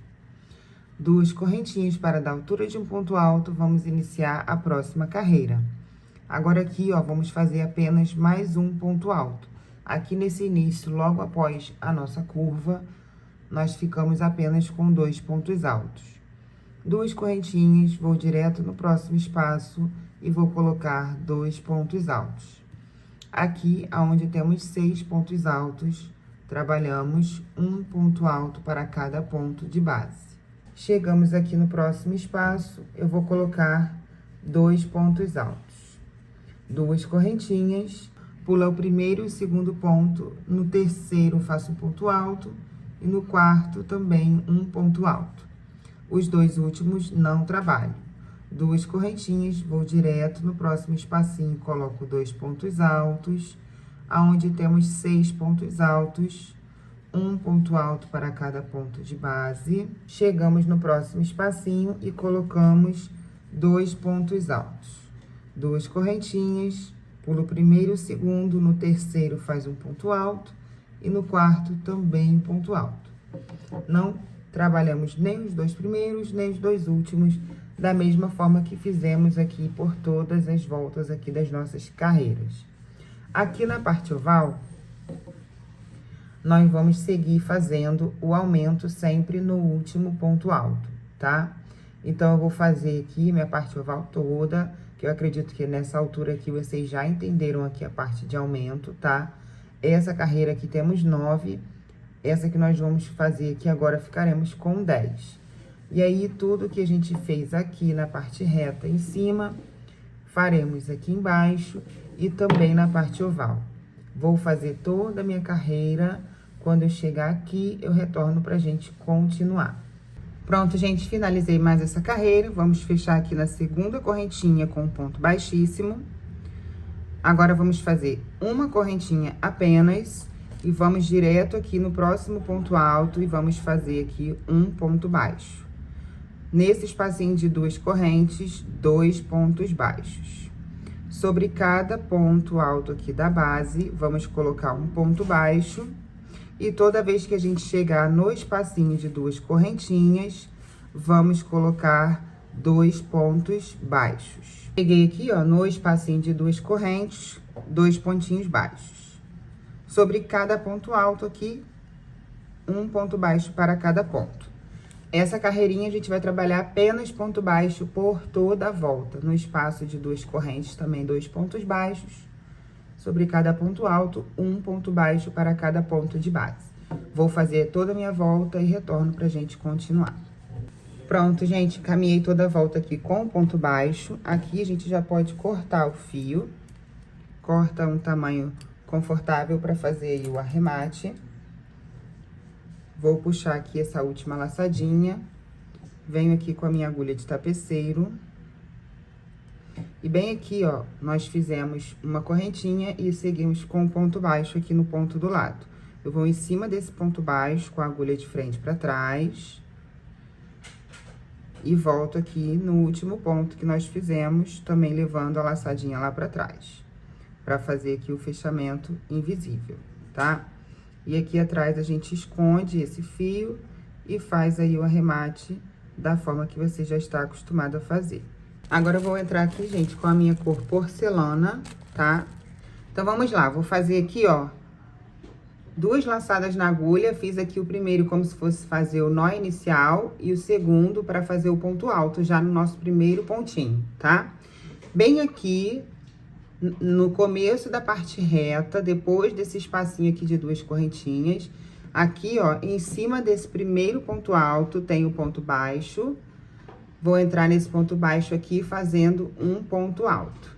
2 correntinhas para dar altura de um ponto alto, vamos iniciar a próxima carreira. Agora aqui, ó, vamos fazer apenas mais um ponto alto. Aqui nesse início, logo após a nossa curva, nós ficamos apenas com 2 pontos altos. 2 correntinhas, vou direto no próximo espaço e vou colocar 2 pontos altos. Aqui, aonde temos 6 pontos altos, trabalhamos um ponto alto para cada ponto de base. Chegamos aqui no próximo espaço, eu vou colocar 2 pontos altos. 2 correntinhas, pula o primeiro e o segundo ponto, no terceiro faço um ponto alto e no quarto também um ponto alto. Os 2 últimos não trabalho. 2 correntinhas, vou direto no próximo espacinho, coloco 2 pontos altos, aonde temos 6 pontos altos, um ponto alto para cada ponto de base. Chegamos no próximo espacinho e colocamos 2 pontos altos. 2 correntinhas, pulo o primeiro e o segundo, no terceiro faz um ponto alto e no quarto também um ponto alto. Não trabalhamos nem os 2 primeiros, nem os 2 últimos, da mesma forma que fizemos aqui por todas as voltas aqui das nossas carreiras. Aqui na parte oval, nós vamos seguir fazendo o aumento sempre no último ponto alto, tá? Então, eu vou fazer aqui minha parte oval toda, que eu acredito que nessa altura aqui vocês já entenderam aqui a parte de aumento, tá? Essa carreira aqui temos 9, essa que nós vamos fazer aqui agora ficaremos com 10. E aí, tudo que a gente fez aqui na parte reta em cima, faremos aqui embaixo e também na parte oval. Vou fazer toda a minha carreira, quando eu chegar aqui, eu retorno pra gente continuar. Pronto, gente, finalizei mais essa carreira, vamos fechar aqui na segunda correntinha com um ponto baixíssimo. Agora, vamos fazer uma correntinha apenas e vamos direto aqui no próximo ponto alto e vamos fazer aqui um ponto baixo. Nesse espacinho de 2 correntes, 2 pontos baixos. Sobre cada ponto alto aqui da base, vamos colocar um ponto baixo. E toda vez que a gente chegar no espacinho de 2 correntinhas, vamos colocar 2 pontos baixos. Peguei aqui, ó, no espacinho de 2 correntes, 2 pontinhos baixos. Sobre cada ponto alto aqui, um ponto baixo para cada ponto. Essa carreirinha a gente vai trabalhar apenas ponto baixo por toda a volta. No espaço de 2 correntes, também 2 pontos baixos. Sobre cada ponto alto, um ponto baixo para cada ponto de base. Vou fazer toda a minha volta e retorno pra gente continuar. Pronto, gente, caminhei toda a volta aqui com o ponto baixo. Aqui a gente já pode cortar o fio. Corta um tamanho confortável para fazer aí o arremate. Vou puxar aqui essa última laçadinha. Venho aqui com a minha agulha de tapeceiro. E bem aqui, ó, nós fizemos uma correntinha e seguimos com o ponto baixo aqui no ponto do lado. Eu vou em cima desse ponto baixo com a agulha de frente para trás. E volto aqui no último ponto que nós fizemos, também levando a laçadinha lá para trás. Pra fazer aqui o fechamento invisível, tá? E aqui atrás a gente esconde esse fio e faz aí o arremate da forma que você já está acostumado a fazer. Agora, eu vou entrar aqui, gente, com a minha cor porcelana, tá? Então, vamos lá. Vou fazer aqui, ó, 2 laçadas na agulha, fiz aqui o primeiro como se fosse fazer o nó inicial e o segundo para fazer o ponto alto já no nosso primeiro pontinho, tá? Bem aqui, no começo da parte reta, depois desse espacinho aqui de 2 correntinhas, aqui, ó, em cima desse primeiro ponto alto, tem o ponto baixo. Vou entrar nesse ponto baixo aqui, fazendo um ponto alto.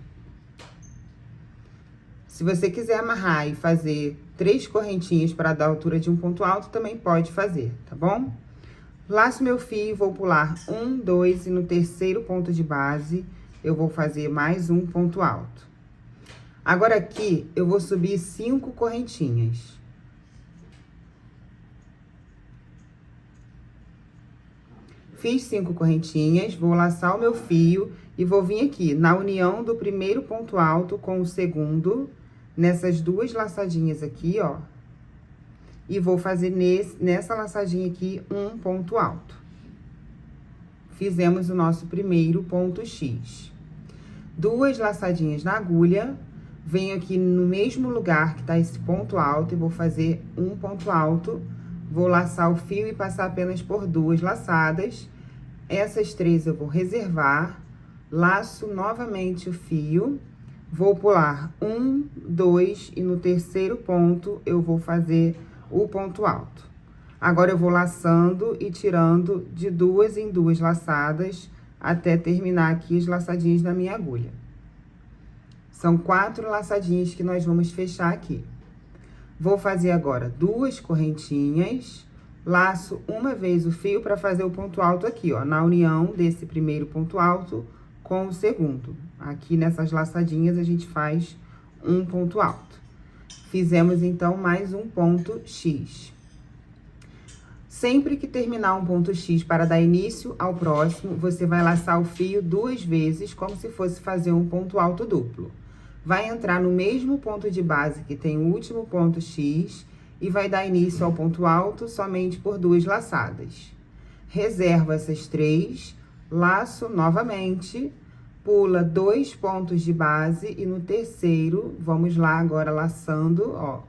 Se você quiser amarrar e fazer 3 correntinhas para dar a altura de um ponto alto, também pode fazer, tá bom? Laço meu fio, vou pular 1, 2 e no terceiro ponto de base, eu vou fazer mais um ponto alto. Agora aqui, eu vou subir 5 correntinhas. Fiz 5 correntinhas, vou laçar o meu fio e vou vir aqui na união do primeiro ponto alto com o segundo, nessas 2 laçadinhas aqui, ó. E vou fazer nessa laçadinha aqui um ponto alto. Fizemos o nosso primeiro ponto X. 2 laçadinhas na agulha, venho aqui no mesmo lugar que tá esse ponto alto e vou fazer um ponto alto. Vou laçar o fio e passar apenas por 2 laçadas. Essas 3 eu vou reservar. Laço novamente o fio. Vou pular 1, 2 e no terceiro ponto eu vou fazer o ponto alto. Agora eu vou laçando e tirando de 2 em 2 laçadas até terminar aqui as laçadinhas da minha agulha. São 4 laçadinhas que nós vamos fechar aqui. Vou fazer agora 2 correntinhas, laço uma vez o fio para fazer o ponto alto aqui, ó, na união desse primeiro ponto alto com o segundo. Aqui nessas laçadinhas a gente faz um ponto alto. Fizemos então mais um ponto X. Sempre que terminar um ponto X para dar início ao próximo, você vai laçar o fio 2 vezes, como se fosse fazer um ponto alto duplo. Vai entrar no mesmo ponto de base que tem o último ponto X e vai dar início ao ponto alto somente por 2 laçadas. Reservo essas 3, laço novamente, pula 2 pontos de base e no terceiro, vamos lá agora laçando, ó,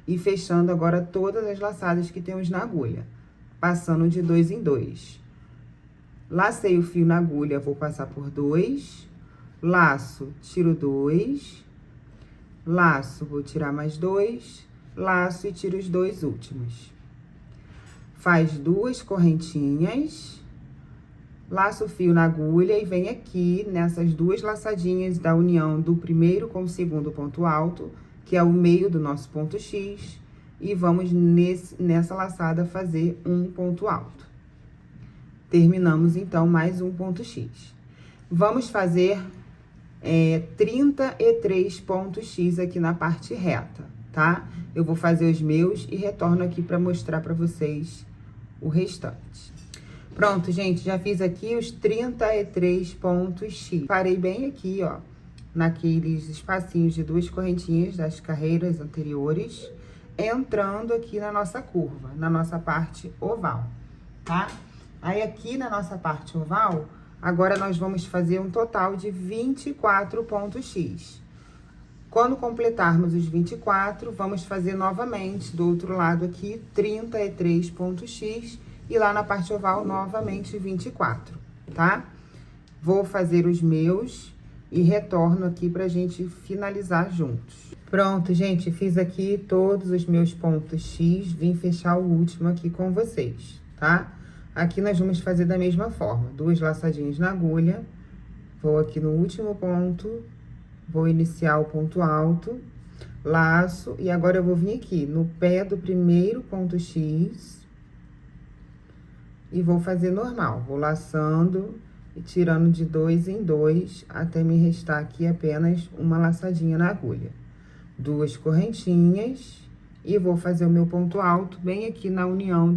e fechando agora todas as laçadas que temos na agulha, passando de 2 em 2. Lacei o fio na agulha, vou passar por 2, laço, tiro 2, laço, vou tirar mais 2, laço e tiro os 2 últimos. Faz 2 correntinhas, laço o fio na agulha e vem aqui nessas 2 laçadinhas da união do primeiro com o segundo ponto alto, que é o meio do nosso ponto X, e vamos nessa laçada fazer um ponto alto. Terminamos, então, mais um ponto X. Vamos fazer 33 pontos X aqui na parte reta, tá? Eu vou fazer os meus e retorno aqui para mostrar para vocês o restante. Pronto, gente, já fiz aqui os 33 pontos X. Parei bem aqui, ó, naqueles espacinhos de 2 correntinhas das carreiras anteriores, entrando aqui na nossa curva, na nossa parte oval, tá? Aí, aqui na nossa parte oval, agora nós vamos fazer um total de 24 pontos X. Quando completarmos os 24, vamos fazer novamente, do outro lado aqui, 33 pontos X, e lá na parte oval, novamente, 24, tá? Vou fazer os meus e retorno aqui pra gente finalizar juntos. Pronto, gente, fiz aqui todos os meus pontos X, vim fechar o último aqui com vocês, tá? Aqui nós vamos fazer da mesma forma, 2 laçadinhas na agulha, vou aqui no último ponto, vou iniciar o ponto alto, laço, e agora eu vou vir aqui no pé do primeiro ponto X e vou fazer normal, vou laçando e tirando de 2 em 2 até me restar aqui apenas uma laçadinha na agulha. 2 correntinhas e vou fazer o meu ponto alto bem aqui na união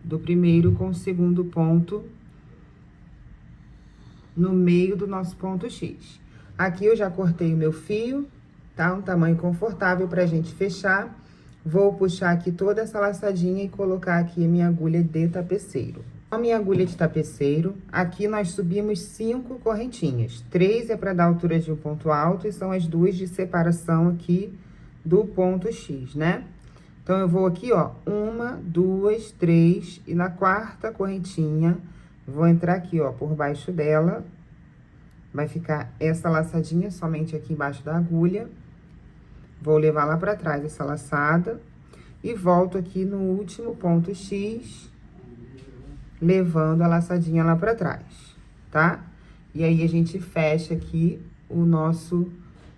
do primeiro com o segundo ponto no meio do nosso ponto X. Aqui eu já cortei o meu fio, tá? Um tamanho confortável pra gente fechar. Vou puxar aqui toda essa laçadinha e colocar aqui a minha agulha de tapeceiro. A minha agulha de tapeceiro, aqui nós subimos 5 correntinhas. 3 é para dar altura de um ponto alto e são as 2 de separação aqui do ponto X, né? Então, eu vou aqui, ó, 1, 2, 3, e na quarta correntinha, vou entrar aqui, ó, por baixo dela. Vai ficar essa laçadinha somente aqui embaixo da agulha. Vou levar lá pra trás essa laçada. E volto aqui no último ponto X, levando a laçadinha lá pra trás, tá? E aí, a gente fecha aqui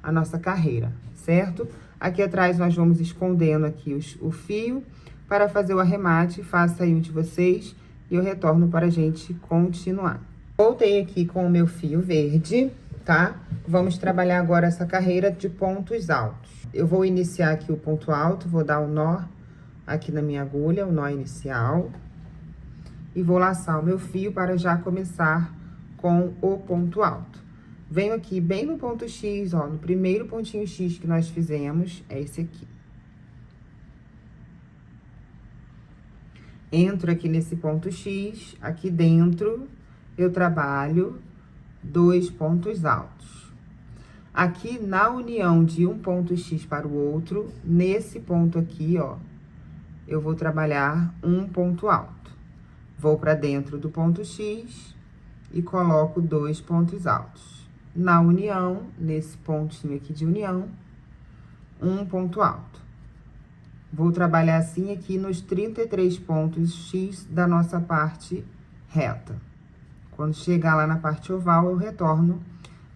a nossa carreira, certo? Aqui atrás, nós vamos escondendo aqui o fio para fazer o arremate. Faça aí o de vocês e eu retorno para a gente continuar. Voltei aqui com o meu fio verde, tá? Vamos trabalhar agora essa carreira de pontos altos. Eu vou iniciar aqui o ponto alto, vou dar o nó aqui na minha agulha, o nó inicial. E vou laçar o meu fio para já começar com o ponto alto. Venho aqui bem no ponto X, ó, no primeiro pontinho X que nós fizemos, é esse aqui. Entro aqui nesse ponto X, aqui dentro eu trabalho 2 pontos altos. Aqui na união de um ponto X para o outro, nesse ponto aqui, ó, eu vou trabalhar um ponto alto. Vou para dentro do ponto X e coloco 2 pontos altos. Na união, nesse pontinho aqui de união, um ponto alto. Vou trabalhar assim aqui nos 33 pontos X da nossa parte reta. Quando chegar lá na parte oval, eu retorno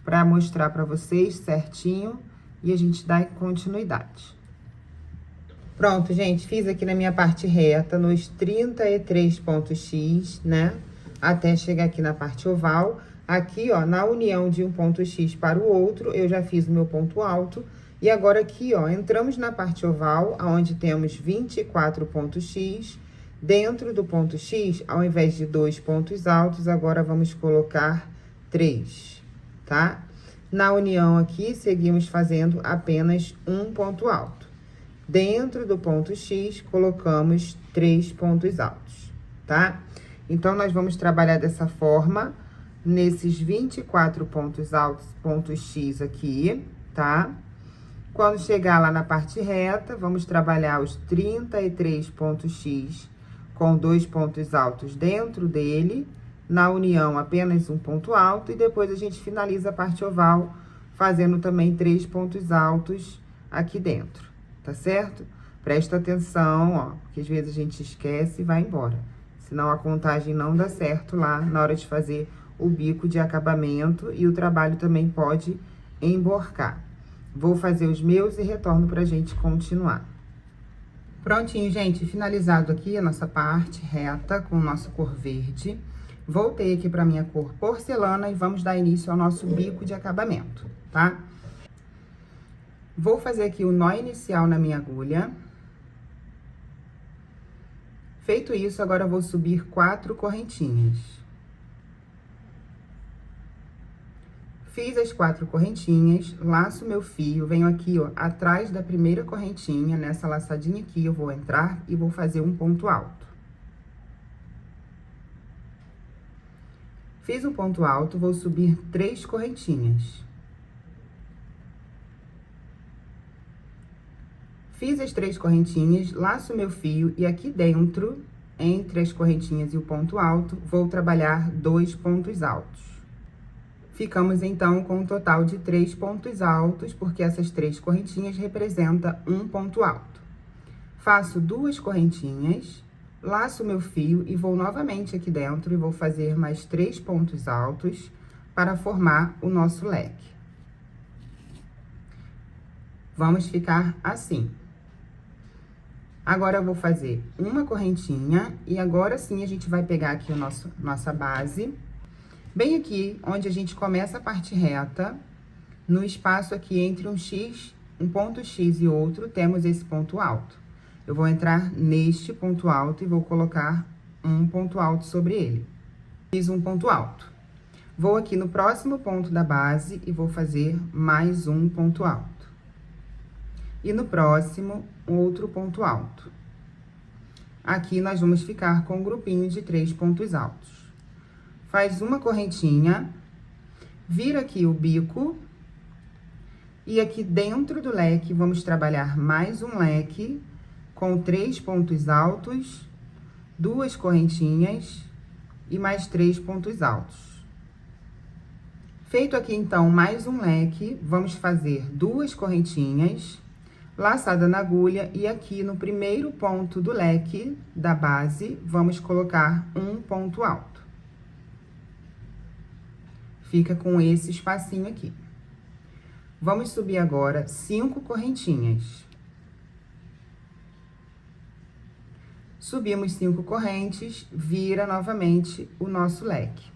para mostrar para vocês certinho e a gente dá continuidade. Pronto, gente, fiz aqui na minha parte reta, nos 33 pontos X, né? Até chegar aqui na parte oval. Aqui, ó, na união de um ponto X para o outro, eu já fiz o meu ponto alto. E agora aqui, ó, entramos na parte oval, onde temos 24 pontos X. Dentro do ponto X, ao invés de 2 pontos altos, agora vamos colocar 3, tá? Na união aqui, seguimos fazendo apenas um ponto alto. Dentro do ponto X, colocamos 3 pontos altos, tá? Então, nós vamos trabalhar dessa forma, nesses 24 pontos altos, pontos X aqui, tá? Quando chegar lá na parte reta, vamos trabalhar os 33 pontos X com 2 pontos altos dentro dele, na união apenas um ponto alto, e depois a gente finaliza a parte oval, fazendo também 3 pontos altos aqui dentro, tá certo? Presta atenção, ó, porque às vezes a gente esquece e vai embora. Senão a contagem não dá certo lá na hora de fazer o bico de acabamento e o trabalho também pode emborcar. Vou fazer os meus e retorno pra gente continuar. Prontinho, gente, finalizado aqui a nossa parte reta com o nosso cor verde. Voltei aqui pra minha cor porcelana e vamos dar início ao nosso bico de acabamento, tá? Vou fazer aqui o nó inicial na minha agulha. Feito isso, agora eu vou subir 4 correntinhas. Fiz as 4 correntinhas, laço meu fio, venho aqui, ó, atrás da primeira correntinha, nessa laçadinha aqui, eu vou entrar e vou fazer um ponto alto. Fiz um ponto alto, vou subir 3 correntinhas. Fiz as 3 correntinhas, laço meu fio e aqui dentro, entre as correntinhas e o ponto alto, vou trabalhar 2 pontos altos. Ficamos, então, com um total de 3 pontos altos, porque essas 3 correntinhas representam um ponto alto. Faço 2 correntinhas, laço meu fio e vou novamente aqui dentro e vou fazer mais 3 pontos altos para formar o nosso leque. Vamos ficar assim. Agora, eu vou fazer uma correntinha e agora sim a gente vai pegar aqui nossa base. Bem aqui, onde a gente começa a parte reta, no espaço aqui entre um ponto X e outro, temos esse ponto alto. Eu vou entrar neste ponto alto e vou colocar um ponto alto sobre ele. Fiz um ponto alto. Vou aqui no próximo ponto da base e vou fazer mais um ponto alto. E no próximo, outro ponto alto. Aqui, nós vamos ficar com um grupinho de 3 pontos altos. Faz uma correntinha, vira aqui o bico, e aqui dentro do leque, vamos trabalhar mais um leque, com 3 pontos altos, 2 correntinhas e mais 3 pontos altos. Feito aqui, então, mais um leque, vamos fazer 2 correntinhas, laçada na agulha, e aqui no primeiro ponto do leque da base, vamos colocar um ponto alto. Fica com esse espacinho aqui. Vamos subir agora 5 correntinhas. Subimos 5 correntes, vira novamente o nosso leque.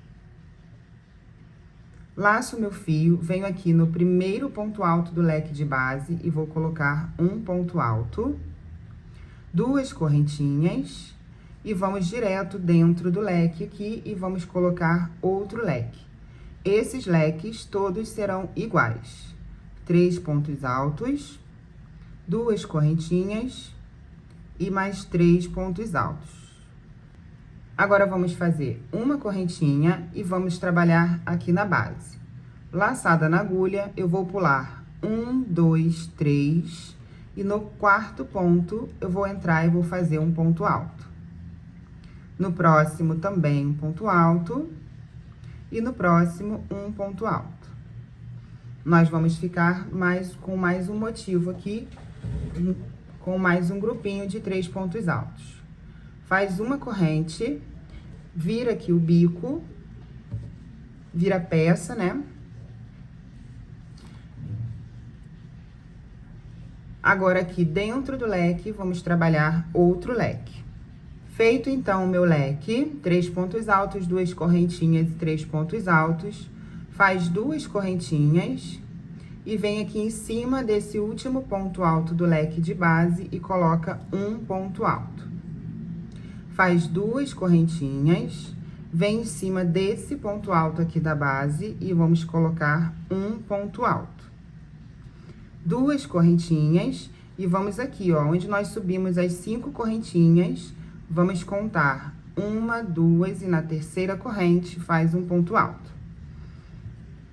Laço meu fio, venho aqui no primeiro ponto alto do leque de base e vou colocar um ponto alto, 2 correntinhas, e vamos direto dentro do leque aqui e vamos colocar outro leque. Esses leques todos serão iguais. 3 pontos altos, 2 correntinhas e mais 3 pontos altos. Agora, vamos fazer uma correntinha e vamos trabalhar aqui na base. Laçada na agulha, eu vou pular 1, 2, 3, e no quarto ponto, eu vou entrar e vou fazer um ponto alto. No próximo, também um ponto alto, e no próximo, um ponto alto. Nós vamos ficar com mais um motivo aqui, com mais um grupinho de 3 pontos altos. Faz uma corrente, vira aqui o bico, vira a peça, né? Agora, aqui dentro do leque, vamos trabalhar outro leque. Feito, então, o meu leque, 3 pontos altos, 2 correntinhas e 3 pontos altos, faz 2 correntinhas e vem aqui em cima desse último ponto alto do leque de base e coloca um ponto alto. Faz 2 correntinhas, vem em cima desse ponto alto aqui da base e vamos colocar um ponto alto. 2 correntinhas e vamos aqui, ó, onde nós subimos as 5 correntinhas, vamos contar 1, 2 e na terceira corrente faz um ponto alto.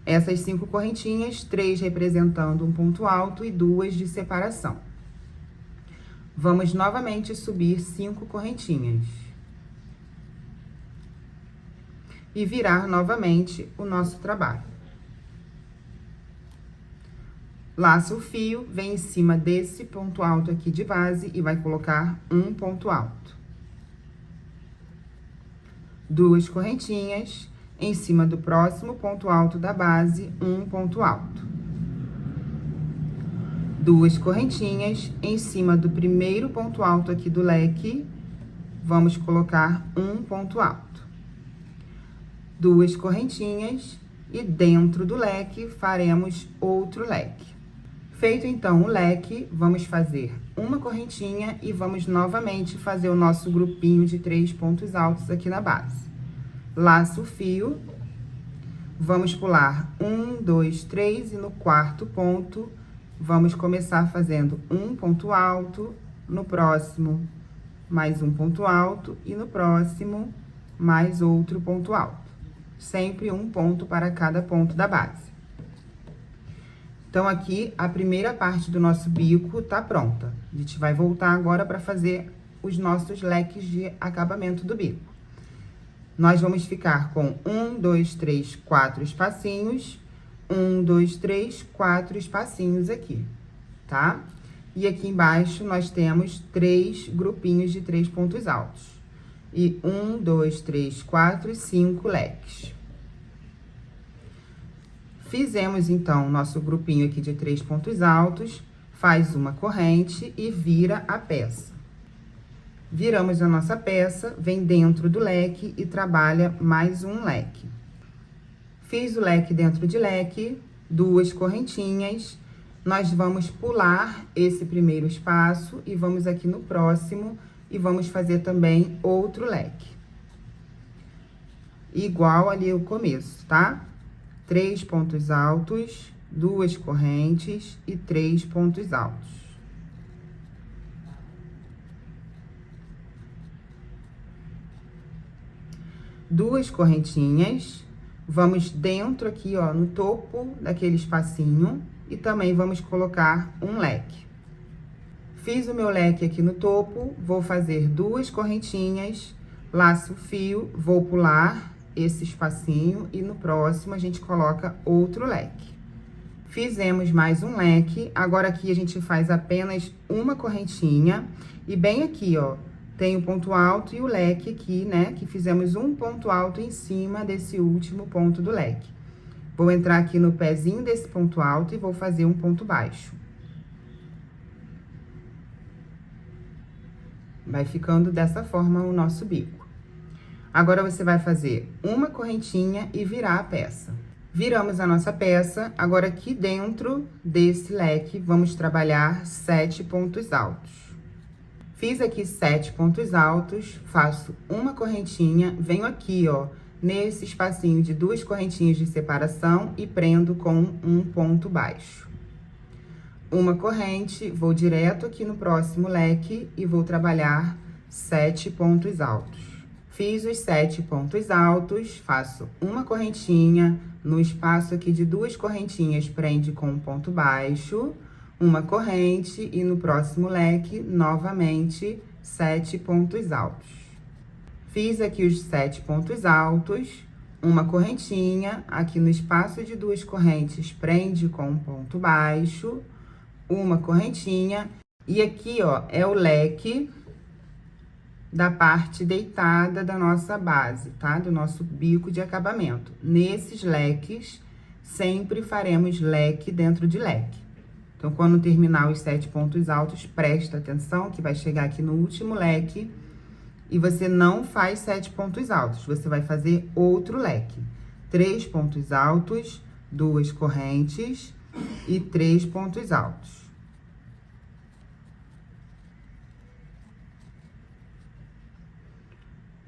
Essas 5 correntinhas, 3 representando um ponto alto e 2 de separação. Vamos novamente subir 5 correntinhas. E virar novamente o nosso trabalho. Laça o fio, vem em cima desse ponto alto aqui de base e vai colocar um ponto alto. 2 correntinhas. Em cima do próximo ponto alto da base, um ponto alto. 2 correntinhas, em cima do primeiro ponto alto aqui do leque, vamos colocar um ponto alto. 2 correntinhas, e dentro do leque, faremos outro leque. Feito, então, o leque, vamos fazer uma correntinha e vamos novamente fazer o nosso grupinho de 3 pontos altos aqui na base. Laço o fio, vamos pular 1, 2, 3 e no quarto ponto, vamos começar fazendo um ponto alto, no próximo, mais um ponto alto e no próximo, mais outro ponto alto. Sempre um ponto para cada ponto da base. Então, aqui, a primeira parte do nosso bico tá pronta. A gente vai voltar agora para fazer os nossos leques de acabamento do bico. Nós vamos ficar com 1, 2, 3, 4 espacinhos, 1, 2, 3, 4 espacinhos aqui, tá? E aqui embaixo nós temos 3 grupinhos de 3 pontos altos. E 1, 2, 3, 4 e 5 leques. Fizemos, então, nosso grupinho aqui de 3 pontos altos, faz uma corrente e vira a peça. Viramos a nossa peça, vem dentro do leque e trabalha mais um leque. Fiz o leque dentro de leque, 2 correntinhas. Nós vamos pular esse primeiro espaço e vamos aqui no próximo e vamos fazer também outro leque. Igual ali o começo, tá? 3 pontos altos, 2 correntes e 3 pontos altos. Duas correntinhas, vamos dentro aqui, ó, no topo daquele espacinho e também vamos colocar um leque. Fiz o meu leque aqui no topo, vou fazer 2 correntinhas, laço o fio, vou pular esse espacinho e no próximo a gente coloca outro leque. Fizemos mais um leque, agora aqui a gente faz apenas uma correntinha e bem aqui, ó, tem o ponto alto e o leque aqui, né, que fizemos um ponto alto em cima desse último ponto do leque. Vou entrar aqui no pezinho desse ponto alto e vou fazer um ponto baixo. Vai ficando dessa forma o nosso bico. Agora, você vai fazer uma correntinha e virar a peça. Viramos a nossa peça, agora aqui dentro desse leque, vamos trabalhar 7 pontos altos. Fiz aqui 7 pontos altos, faço uma correntinha, venho aqui, ó, nesse espacinho de 2 correntinhas de separação e prendo com um ponto baixo. Uma corrente, vou direto aqui no próximo leque e vou trabalhar 7 pontos altos. Fiz os 7 pontos altos, faço uma correntinha, no espaço aqui de 2 correntinhas, prende com um ponto baixo, uma corrente e no próximo leque, novamente, 7 pontos altos. Fiz aqui os 7 pontos altos, uma correntinha, aqui no espaço de 2 correntes, prende com um ponto baixo, uma correntinha, e aqui, ó, é o leque da parte deitada da nossa base, tá? Do nosso bico de acabamento. Nesses leques, sempre faremos leque dentro de leque. Então, quando terminar os 7 pontos altos, presta atenção que vai chegar aqui no último leque e você não faz 7 pontos altos, você vai fazer outro leque. 3 pontos altos, 2 correntes e 3 pontos altos.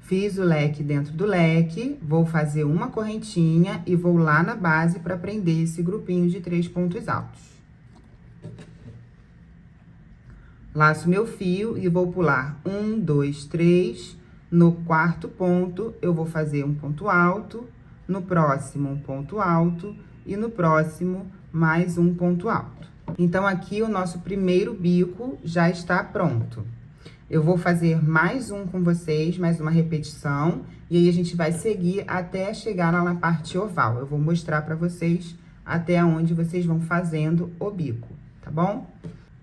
Fiz o leque dentro do leque, vou fazer uma correntinha e vou lá na base para prender esse grupinho de 3 pontos altos. Laço meu fio e vou pular 1, 2, 3. No quarto ponto, eu vou fazer um ponto alto, no próximo um ponto alto e no próximo mais um ponto alto. Então, aqui o nosso primeiro bico já está pronto. Eu vou fazer mais um com vocês, mais uma repetição, e aí a gente vai seguir até chegar lá na parte oval. Eu vou mostrar pra vocês até onde vocês vão fazendo o bico, tá bom?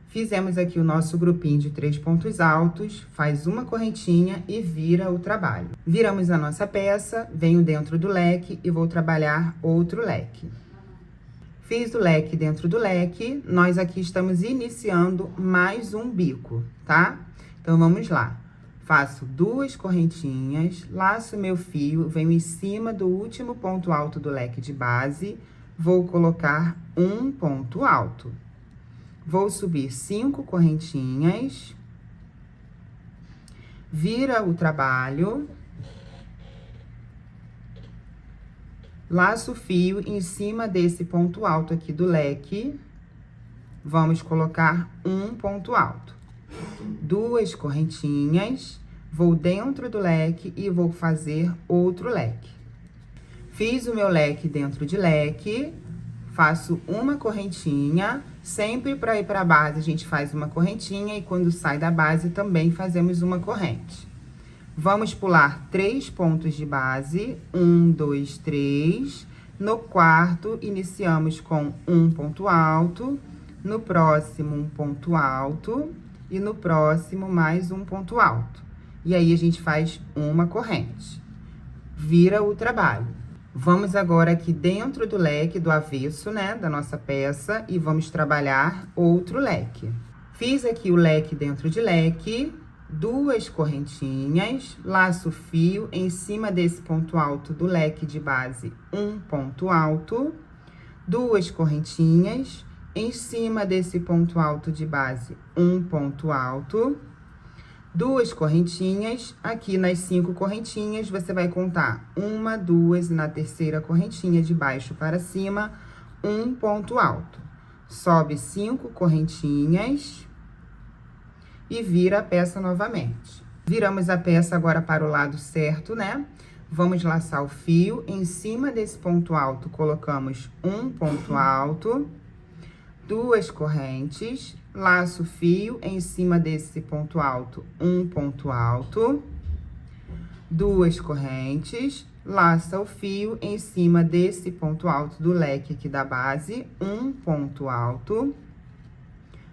Fizemos aqui o nosso grupinho de 3 pontos altos, faz uma correntinha e vira o trabalho. Viramos a nossa peça, venho dentro do leque e vou trabalhar outro leque. Fiz o leque dentro do leque, nós aqui estamos iniciando mais um bico, tá? Então, vamos lá. Faço 2 correntinhas, laço meu fio, venho em cima do último ponto alto do leque de base, vou colocar um ponto alto. Vou subir 5 correntinhas, vira o trabalho, laço o fio em cima desse ponto alto aqui do leque, vamos colocar um ponto alto. 2 correntinhas, vou dentro do leque e vou fazer outro leque. Fiz o meu leque dentro de leque, faço uma correntinha, sempre para ir para a base a gente faz uma correntinha e quando sai da base também fazemos uma corrente. Vamos pular 3 pontos de base, 1, 2, 3. No quarto, iniciamos com um ponto alto, no próximo um ponto alto e no próximo mais um ponto alto. E aí, a gente faz uma corrente. Vira o trabalho. Vamos agora aqui dentro do leque do avesso, né, da nossa peça, e vamos trabalhar outro leque. Fiz aqui o leque dentro de leque, 2 correntinhas, laço o fio em cima desse ponto alto do leque de base, um ponto alto, 2 correntinhas, em cima desse ponto alto de base, um ponto alto, 2 correntinhas, aqui nas 5 correntinhas, você vai contar 1, 2, e na terceira correntinha de baixo para cima, um ponto alto. Sobe 5 correntinhas e vira a peça novamente. Viramos a peça agora para o lado certo, né? Vamos laçar o fio, em cima desse ponto alto, colocamos um ponto alto, 2 correntes, laço o fio em cima desse ponto alto, um ponto alto, 2 correntes, laça o fio em cima desse ponto alto do leque aqui da base, um ponto alto,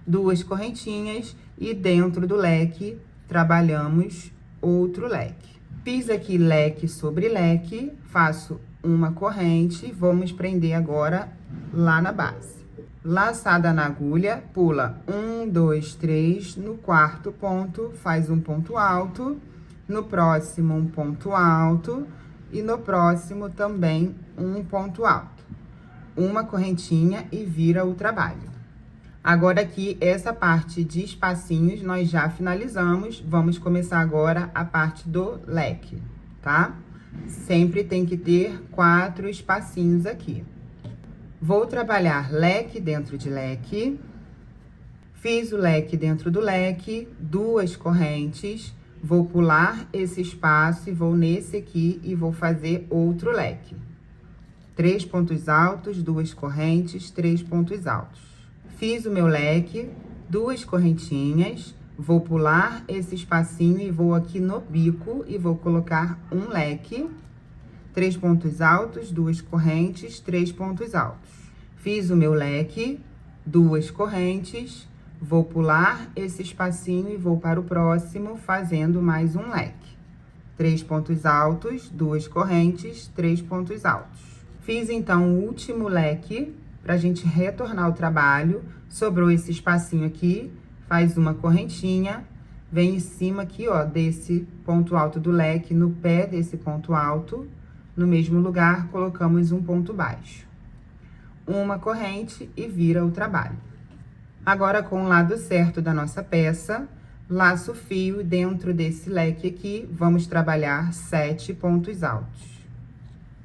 2 correntinhas e dentro do leque trabalhamos outro leque. Fiz aqui leque sobre leque, faço uma corrente, vamos prender agora lá na base. Laçada na agulha, pula 1, 2, 3, no quarto ponto, faz um ponto alto, no próximo um ponto alto e no próximo também um ponto alto. Uma correntinha e vira o trabalho. Agora aqui, essa parte de espacinhos nós já finalizamos, vamos começar agora a parte do leque, tá? Sempre tem que ter 4 espacinhos aqui. Vou trabalhar leque dentro de leque, fiz o leque dentro do leque, 2 correntes, vou pular esse espaço e vou nesse aqui e vou fazer outro leque. 3 pontos altos, 2 correntes, 3 pontos altos. Fiz o meu leque, 2 correntinhas, vou pular esse espacinho e vou aqui no bico e vou colocar um leque, 3 pontos altos, 2 correntes, 3 pontos altos. Fiz o meu leque, 2 correntes, vou pular esse espacinho e vou para o próximo fazendo mais um leque. 3 pontos altos, 2 correntes, 3 pontos altos. Fiz então o último leque pra gente retornar o trabalho. Sobrou esse espacinho aqui, faz uma correntinha, vem em cima aqui, ó, desse ponto alto do leque, no pé desse ponto alto. No mesmo lugar, colocamos um ponto baixo. Uma corrente e vira o trabalho. Agora, com o lado certo da nossa peça, laço o fio dentro desse leque aqui, vamos trabalhar 7 pontos altos.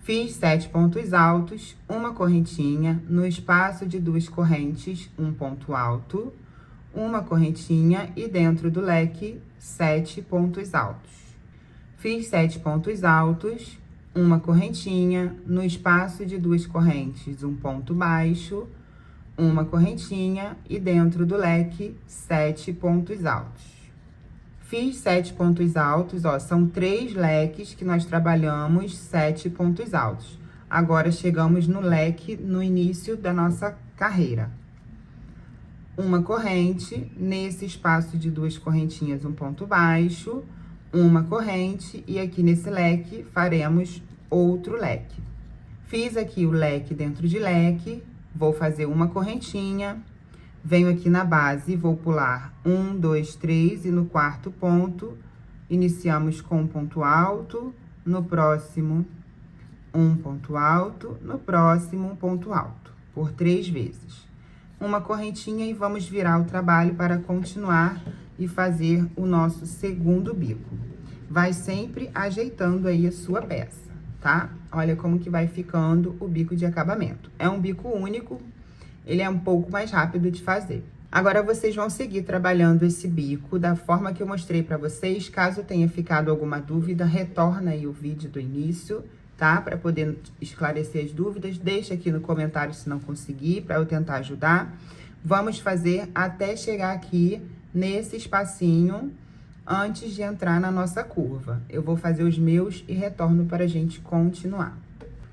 Fiz 7 pontos altos, uma correntinha, no espaço de 2 correntes, um ponto alto, uma correntinha e dentro do leque, 7 pontos altos. Fiz 7 pontos altos, uma correntinha, no espaço de 2 correntes, um ponto baixo, uma correntinha e dentro do leque, 7 pontos altos. Fiz 7 pontos altos, ó, são 3 leques que nós trabalhamos 7 pontos altos. Agora, chegamos no leque no início da nossa carreira. Uma corrente, nesse espaço de 2 correntinhas, um ponto baixo, uma corrente, e aqui nesse leque faremos outro leque. Fiz aqui o leque dentro de leque, vou fazer uma correntinha, venho aqui na base, vou pular 1, 2, 3 e no quarto ponto, iniciamos com um ponto alto, no próximo um ponto alto, no próximo um ponto alto, por 3 vezes. Uma correntinha e vamos virar o trabalho para continuar e fazer o nosso segundo bico. Vai sempre ajeitando aí a sua peça, tá? Olha como que vai ficando o bico de acabamento. É um bico único, ele é um pouco mais rápido de fazer. Agora, vocês vão seguir trabalhando esse bico da forma que eu mostrei pra vocês. Caso tenha ficado alguma dúvida, retorna aí o vídeo do início, tá? Pra poder esclarecer as dúvidas. Deixa aqui no comentário se não conseguir, pra eu tentar ajudar. Vamos fazer até chegar aqui nesse espacinho, antes de entrar na nossa curva. Eu vou fazer os meus e retorno para a gente continuar.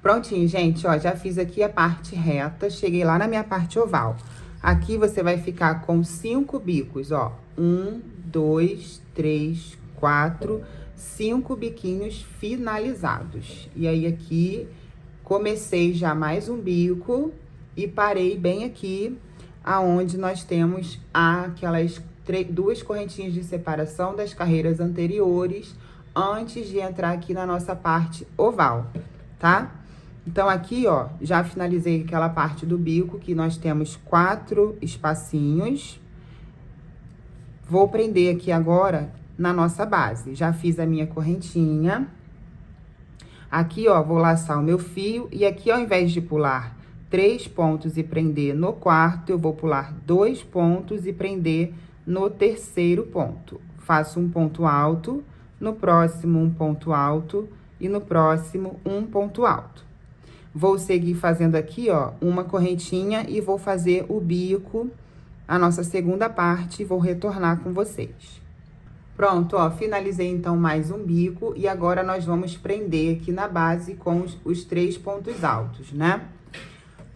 Prontinho, gente, ó, já fiz aqui a parte reta, cheguei lá na minha parte oval. Aqui você vai ficar com 5 bicos, ó. 1, 2, 3, 4, 5 biquinhos finalizados. E aí, aqui, comecei já mais um bico e parei bem aqui, aonde nós temos aquelas 2 correntinhas de separação das carreiras anteriores, antes de entrar aqui na nossa parte oval, tá? Então, aqui, ó, já finalizei aquela parte do bico, que nós temos 4 espacinhos. Vou prender aqui agora na nossa base. Já fiz a minha correntinha. Aqui, ó, vou laçar o meu fio. E aqui, ao invés de pular 3 pontos e prender no quarto, eu vou pular 2 pontos e prender no terceiro ponto. Faço um ponto alto, no próximo um ponto alto e no próximo um ponto alto. Vou seguir fazendo aqui, ó, uma correntinha e vou fazer o bico a nossa segunda parte e vou retornar com vocês. Pronto, ó, finalizei então mais um bico e agora nós vamos prender aqui na base com os 3 pontos altos, né?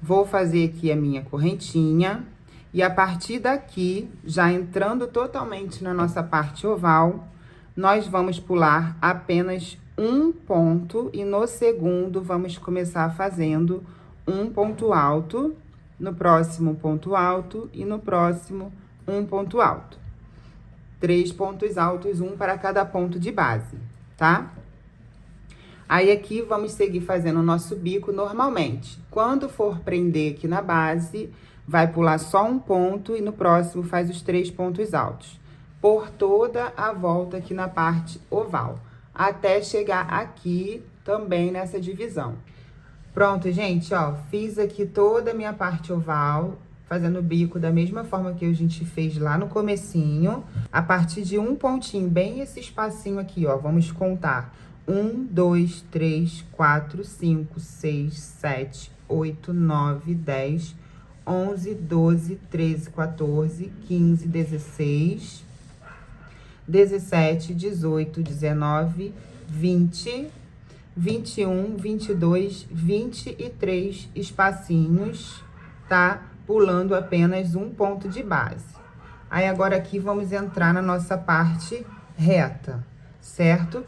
Vou fazer aqui a minha correntinha e a partir daqui, já entrando totalmente na nossa parte oval, nós vamos pular apenas um ponto e no segundo vamos começar fazendo um ponto alto, no próximo ponto alto e no próximo um ponto alto. 3 pontos altos, um para cada ponto de base, tá? Aí, aqui, vamos seguir fazendo o nosso bico normalmente. Quando for prender aqui na base, vai pular só um ponto e no próximo faz os 3 pontos altos. Por toda a volta aqui na parte oval, até chegar aqui também nessa divisão. Pronto, gente, ó, fiz aqui toda a minha parte oval, fazendo o bico da mesma forma que a gente fez lá no comecinho. A partir de um pontinho, bem esse espacinho aqui, ó, vamos contar. 1, 2, 3, 4, 5, 6, 7, 8, 9, 10, 11, 12, 13, 14, 15, 16, 17, 18, 19, 20, 21, 22, 23 espacinhos, tá? Pulando apenas um ponto de base. Aí, agora aqui, vamos entrar na nossa parte reta, certo?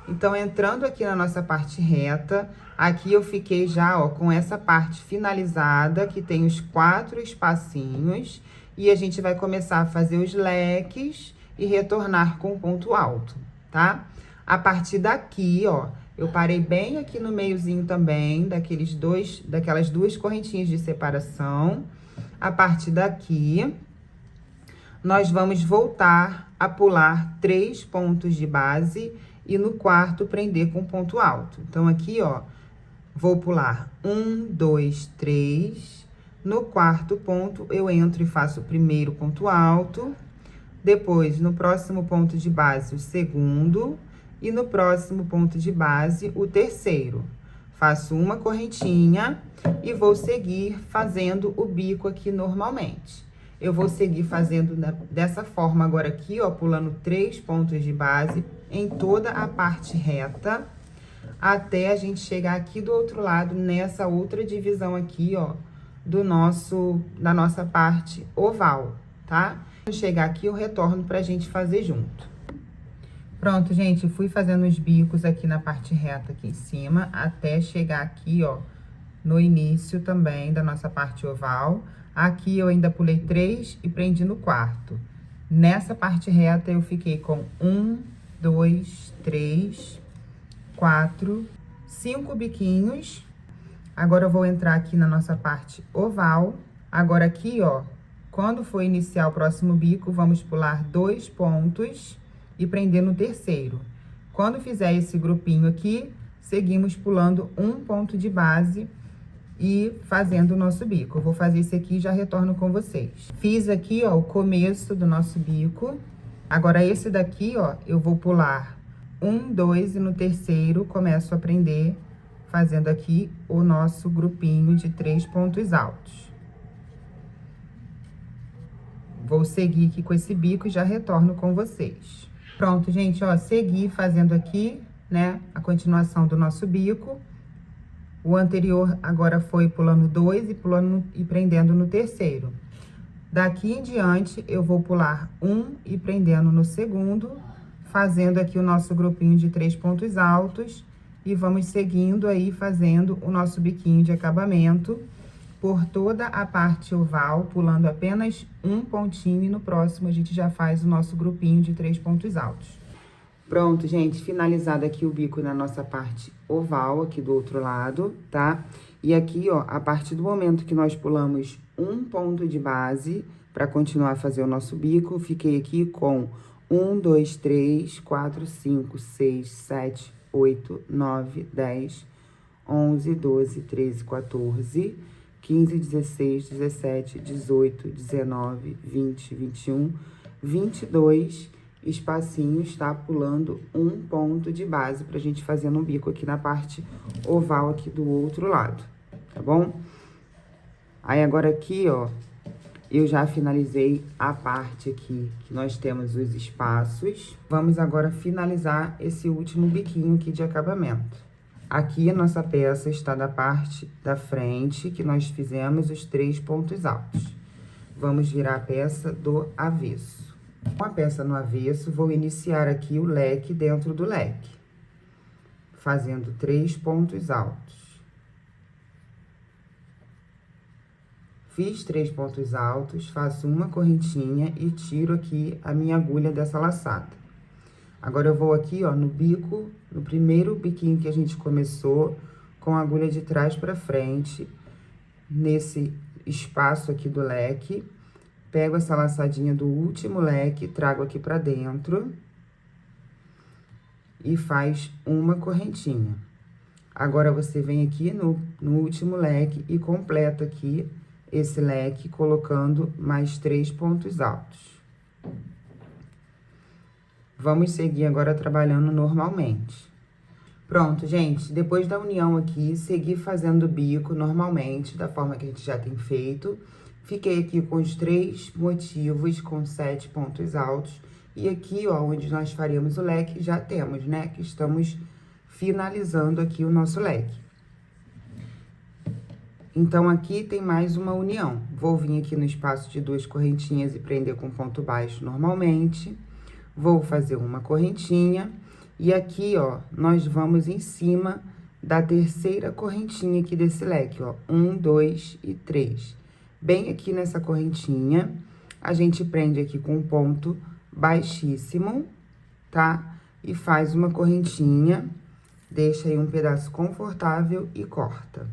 Então, entrando aqui na nossa parte reta, aqui eu fiquei já, ó, com essa parte finalizada, que tem os 4 espacinhos, e a gente vai começar a fazer os leques e retornar com o ponto alto, tá? A partir daqui, ó, eu parei bem aqui no meiozinho também, daquelas duas correntinhas de separação. A partir daqui, nós vamos voltar a pular 3 pontos de base e no quarto prender com ponto alto. Então, aqui, ó, vou pular 1, 2, 3. No quarto ponto, eu entro e faço o primeiro ponto alto. Depois, no próximo ponto de base, o segundo. E no próximo ponto de base, o terceiro. Faço uma correntinha e vou seguir fazendo o bico aqui normalmente. Eu vou seguir fazendo dessa forma agora aqui, ó, pulando 3 pontos de base em toda a parte reta, até a gente chegar aqui do outro lado, nessa outra divisão aqui, ó, da nossa parte oval, tá? Quando chegar aqui, eu retorno pra gente fazer junto. Pronto, gente, fui fazendo os bicos aqui na parte reta aqui em cima, até chegar aqui, ó, no início também da nossa parte oval. Aqui eu ainda pulei 3 e prendi no quarto. Nessa parte reta eu fiquei com 1, 2, 3, 4, 5 biquinhos. Agora eu vou entrar aqui na nossa parte oval. Agora aqui, ó, quando for iniciar o próximo bico, vamos pular 2 pontos e prender no terceiro. Quando fizer esse grupinho aqui, seguimos pulando um ponto de base e fazendo o nosso bico. Eu vou fazer isso aqui e já retorno com vocês. Fiz aqui, ó, o começo do nosso bico. Agora, esse daqui, ó, eu vou pular 1, 2 e no terceiro começo a prender, fazendo aqui o nosso grupinho de 3 pontos altos. Vou seguir aqui com esse bico e já retorno com vocês. Pronto, gente, ó, segui fazendo aqui, né, a continuação do nosso bico. O anterior agora foi pulando 2 e pulando e prendendo no terceiro. Daqui em diante, eu vou pular 1 e prendendo no segundo, fazendo aqui o nosso grupinho de 3 pontos altos e vamos seguindo aí fazendo o nosso biquinho de acabamento por toda a parte oval, pulando apenas um pontinho e no próximo a gente já faz o nosso grupinho de 3 pontos altos. Pronto, gente, finalizado aqui o bico na nossa parte oval, aqui do outro lado, tá? E aqui, ó, a partir do momento que nós pulamos um ponto de base, para continuar a fazer o nosso bico, fiquei aqui com 1, 2, 3, 4, 5, 6, 7, 8, 9, 10, 11, 12, 13, 14, 15, 16, 17, 18, 19, 20, 21, 22 espacinhos, tá? Pulando um ponto de base pra gente fazer no bico aqui na parte oval aqui do outro lado, tá bom? Aí, agora aqui, ó, eu já finalizei a parte aqui que nós temos os espaços. Vamos agora finalizar esse último biquinho aqui de acabamento. Aqui a nossa peça está da parte da frente, que nós fizemos os 3 pontos altos. Vamos virar a peça do avesso. Com a peça no avesso, vou iniciar aqui o leque dentro do leque, fazendo 3 pontos altos. Fiz 3 pontos altos, faço uma correntinha e tiro aqui a minha agulha dessa laçada. Agora, eu vou aqui, ó, no bico, no primeiro biquinho que a gente começou, com a agulha de trás pra frente, nesse espaço aqui do leque, pego essa laçadinha do último leque, trago aqui pra dentro e faz uma correntinha. Agora, você vem aqui no último leque e completa aqui esse leque, colocando mais 3 pontos altos. Vamos seguir agora trabalhando normalmente. Pronto, gente, depois da união aqui, segui fazendo o bico normalmente, da forma que a gente já tem feito. Fiquei aqui com os 3 motivos, com 7 pontos altos. E aqui, ó, onde nós faríamos o leque, já temos, né? Que estamos finalizando aqui o nosso leque. Então, aqui tem mais uma união. Vou vir aqui no espaço de 2 correntinhas e prender com ponto baixo normalmente. Vou fazer uma correntinha. E aqui, ó, nós vamos em cima da terceira correntinha aqui desse leque, ó. 1, 2 e 3. Bem aqui nessa correntinha, a gente prende aqui com um ponto baixíssimo, tá? E faz uma correntinha, deixa aí um pedaço confortável e corta.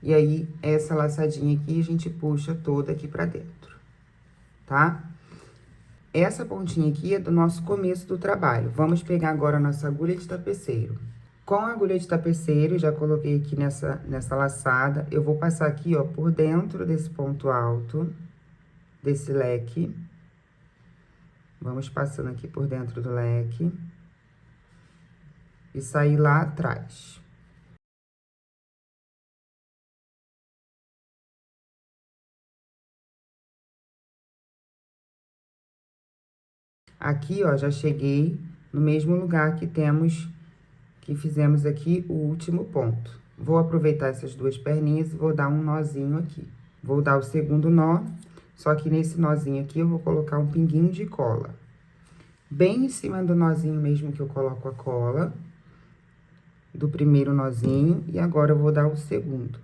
E aí, essa laçadinha aqui, a gente puxa toda aqui pra dentro, tá? Essa pontinha aqui é do nosso começo do trabalho. Vamos pegar agora a nossa agulha de tapeceiro. Com a agulha de tapeceiro, já coloquei aqui nessa laçada, eu vou passar aqui, ó, por dentro desse ponto alto, desse leque. Vamos passando aqui por dentro do leque. E sair lá atrás. Aqui, ó, já cheguei no mesmo lugar que fizemos aqui o último ponto. Vou aproveitar essas 2 perninhas e vou dar um nozinho aqui. Vou dar o segundo nó, só que nesse nozinho aqui eu vou colocar um pinguinho de cola. Bem em cima do nozinho mesmo que eu coloco a cola, do primeiro nozinho, e agora eu vou dar o segundo.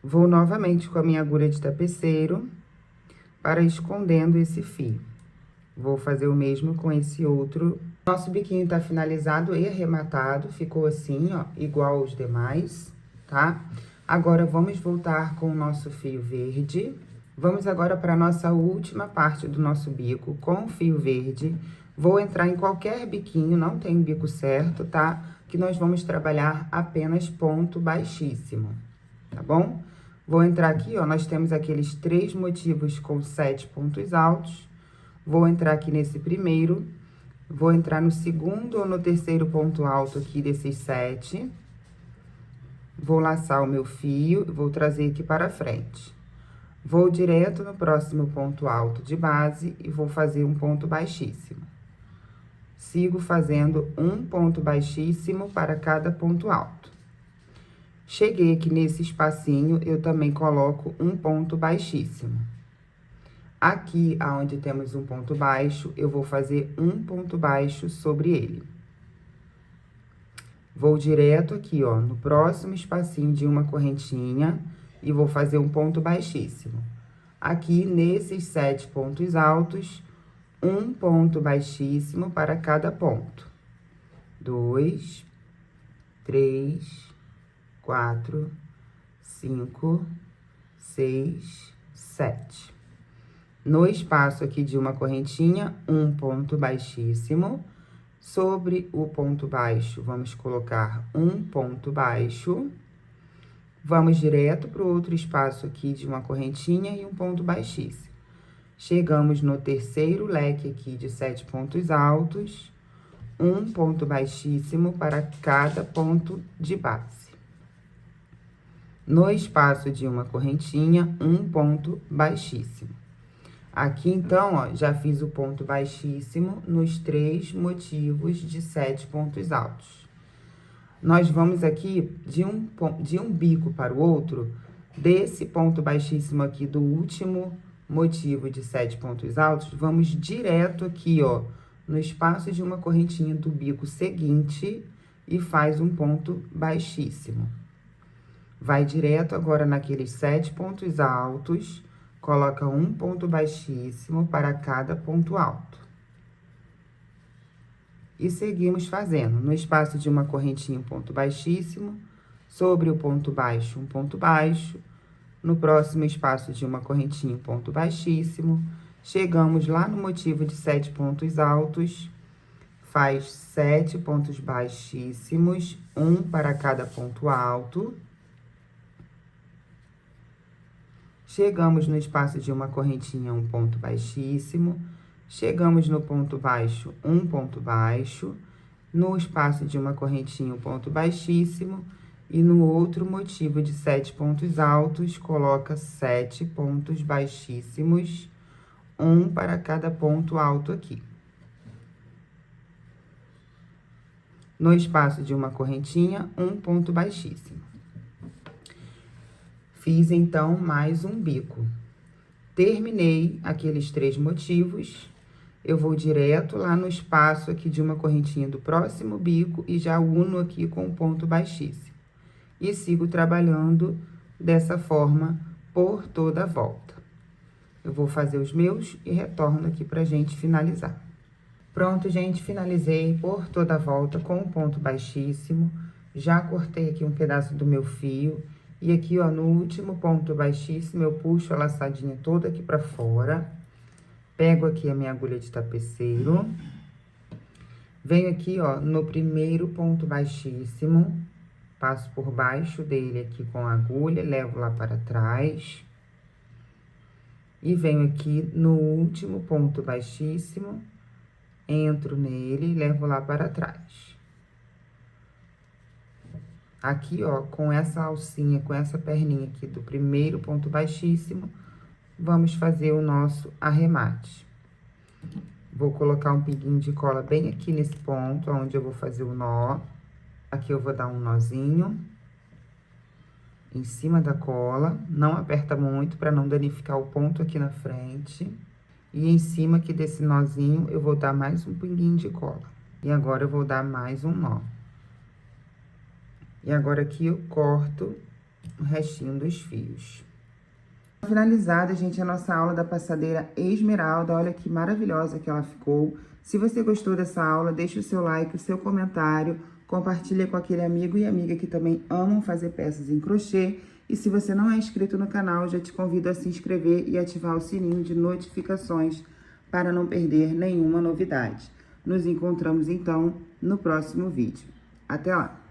Vou novamente com a minha agulha de tapeceiro para escondendo esse fio. Vou fazer o mesmo com esse outro. Nosso biquinho tá finalizado e arrematado, ficou assim, ó, igual aos demais, tá? Agora, vamos voltar com o nosso fio verde. Vamos agora para a nossa última parte do nosso bico, com o fio verde. Vou entrar em qualquer biquinho, não tem bico certo, tá? Que nós vamos trabalhar apenas ponto baixíssimo, tá bom? Vou entrar aqui, ó, nós temos aqueles 3 motivos com 7 pontos altos. Vou entrar aqui nesse primeiro, vou entrar no segundo ou no terceiro ponto alto aqui desses 7. Vou laçar o meu fio, vou trazer aqui para frente. Vou direto no próximo ponto alto de base e vou fazer um ponto baixíssimo. Sigo fazendo um ponto baixíssimo para cada ponto alto. Cheguei aqui nesse espacinho, eu também coloco um ponto baixíssimo. Aqui, aonde temos um ponto baixo, eu vou fazer um ponto baixo sobre ele. Vou direto aqui, ó, no próximo espacinho de uma correntinha e vou fazer um ponto baixíssimo. Aqui, nesses 7 pontos altos, um ponto baixíssimo para cada ponto. 2, 3, 4, 5, 6, 7. No espaço aqui de uma correntinha, um ponto baixíssimo. Sobre o ponto baixo, vamos colocar um ponto baixo. Vamos direto para o outro espaço aqui de uma correntinha e um ponto baixíssimo. Chegamos no terceiro leque aqui de 7 pontos altos, um ponto baixíssimo para cada ponto de base. No espaço de uma correntinha, um ponto baixíssimo. Aqui, então, ó, já fiz o ponto baixíssimo nos 3 motivos de 7 pontos altos. Nós vamos aqui de um bico para o outro, desse ponto baixíssimo aqui do último motivo de 7 pontos altos, vamos direto aqui, ó, no espaço de uma correntinha do bico seguinte e faz um ponto baixíssimo. Vai direto agora naqueles 7 pontos altos, coloca um ponto baixíssimo para cada ponto alto. E seguimos fazendo. No espaço de uma correntinha, um ponto baixíssimo. Sobre o ponto baixo, um ponto baixo. No próximo espaço de uma correntinha, um ponto baixíssimo. Chegamos lá no motivo de 7 pontos altos. Faz 7 pontos baixíssimos, um para cada ponto alto. Chegamos no espaço de uma correntinha, um ponto baixíssimo. Chegamos no ponto baixo, um ponto baixo. No espaço de uma correntinha, um ponto baixíssimo. E no outro motivo de 7 pontos altos, coloca 7 pontos baixíssimos, um para cada ponto alto aqui. No espaço de uma correntinha, um ponto baixíssimo. Fiz, então, mais um bico. Terminei aqueles 3 motivos, eu vou direto lá no espaço aqui de uma correntinha do próximo bico e já uno aqui com um ponto baixíssimo. E sigo trabalhando dessa forma por toda a volta. Eu vou fazer os meus e retorno aqui pra gente finalizar. Pronto, gente, finalizei por toda a volta com um ponto baixíssimo. Já cortei aqui um pedaço do meu fio. E aqui, ó, no último ponto baixíssimo, eu puxo a laçadinha toda aqui pra fora. Pego aqui a minha agulha de tapeceiro. Venho aqui, ó, no primeiro ponto baixíssimo. Passo por baixo dele aqui com a agulha, levo lá para trás. E venho aqui no último ponto baixíssimo. Entro nele e levo lá para trás. Aqui, ó, com essa alcinha, com essa perninha aqui do primeiro ponto baixíssimo, vamos fazer o nosso arremate. Vou colocar um pinguinho de cola bem aqui nesse ponto, onde eu vou fazer o nó. Aqui eu vou dar um nozinho em cima da cola, não aperta muito para não danificar o ponto aqui na frente. E em cima aqui desse nozinho, eu vou dar mais um pinguinho de cola. E agora eu vou dar mais um nó. E agora aqui eu corto o restinho dos fios. Finalizada, gente, a nossa aula da passadeira esmeralda. Olha que maravilhosa que ela ficou. Se você gostou dessa aula, deixe o seu like, o seu comentário, compartilha com aquele amigo e amiga que também amam fazer peças em crochê. E se você não é inscrito no canal, já te convido a se inscrever e ativar o sininho de notificações para não perder nenhuma novidade. Nos encontramos, então, no próximo vídeo. Até lá!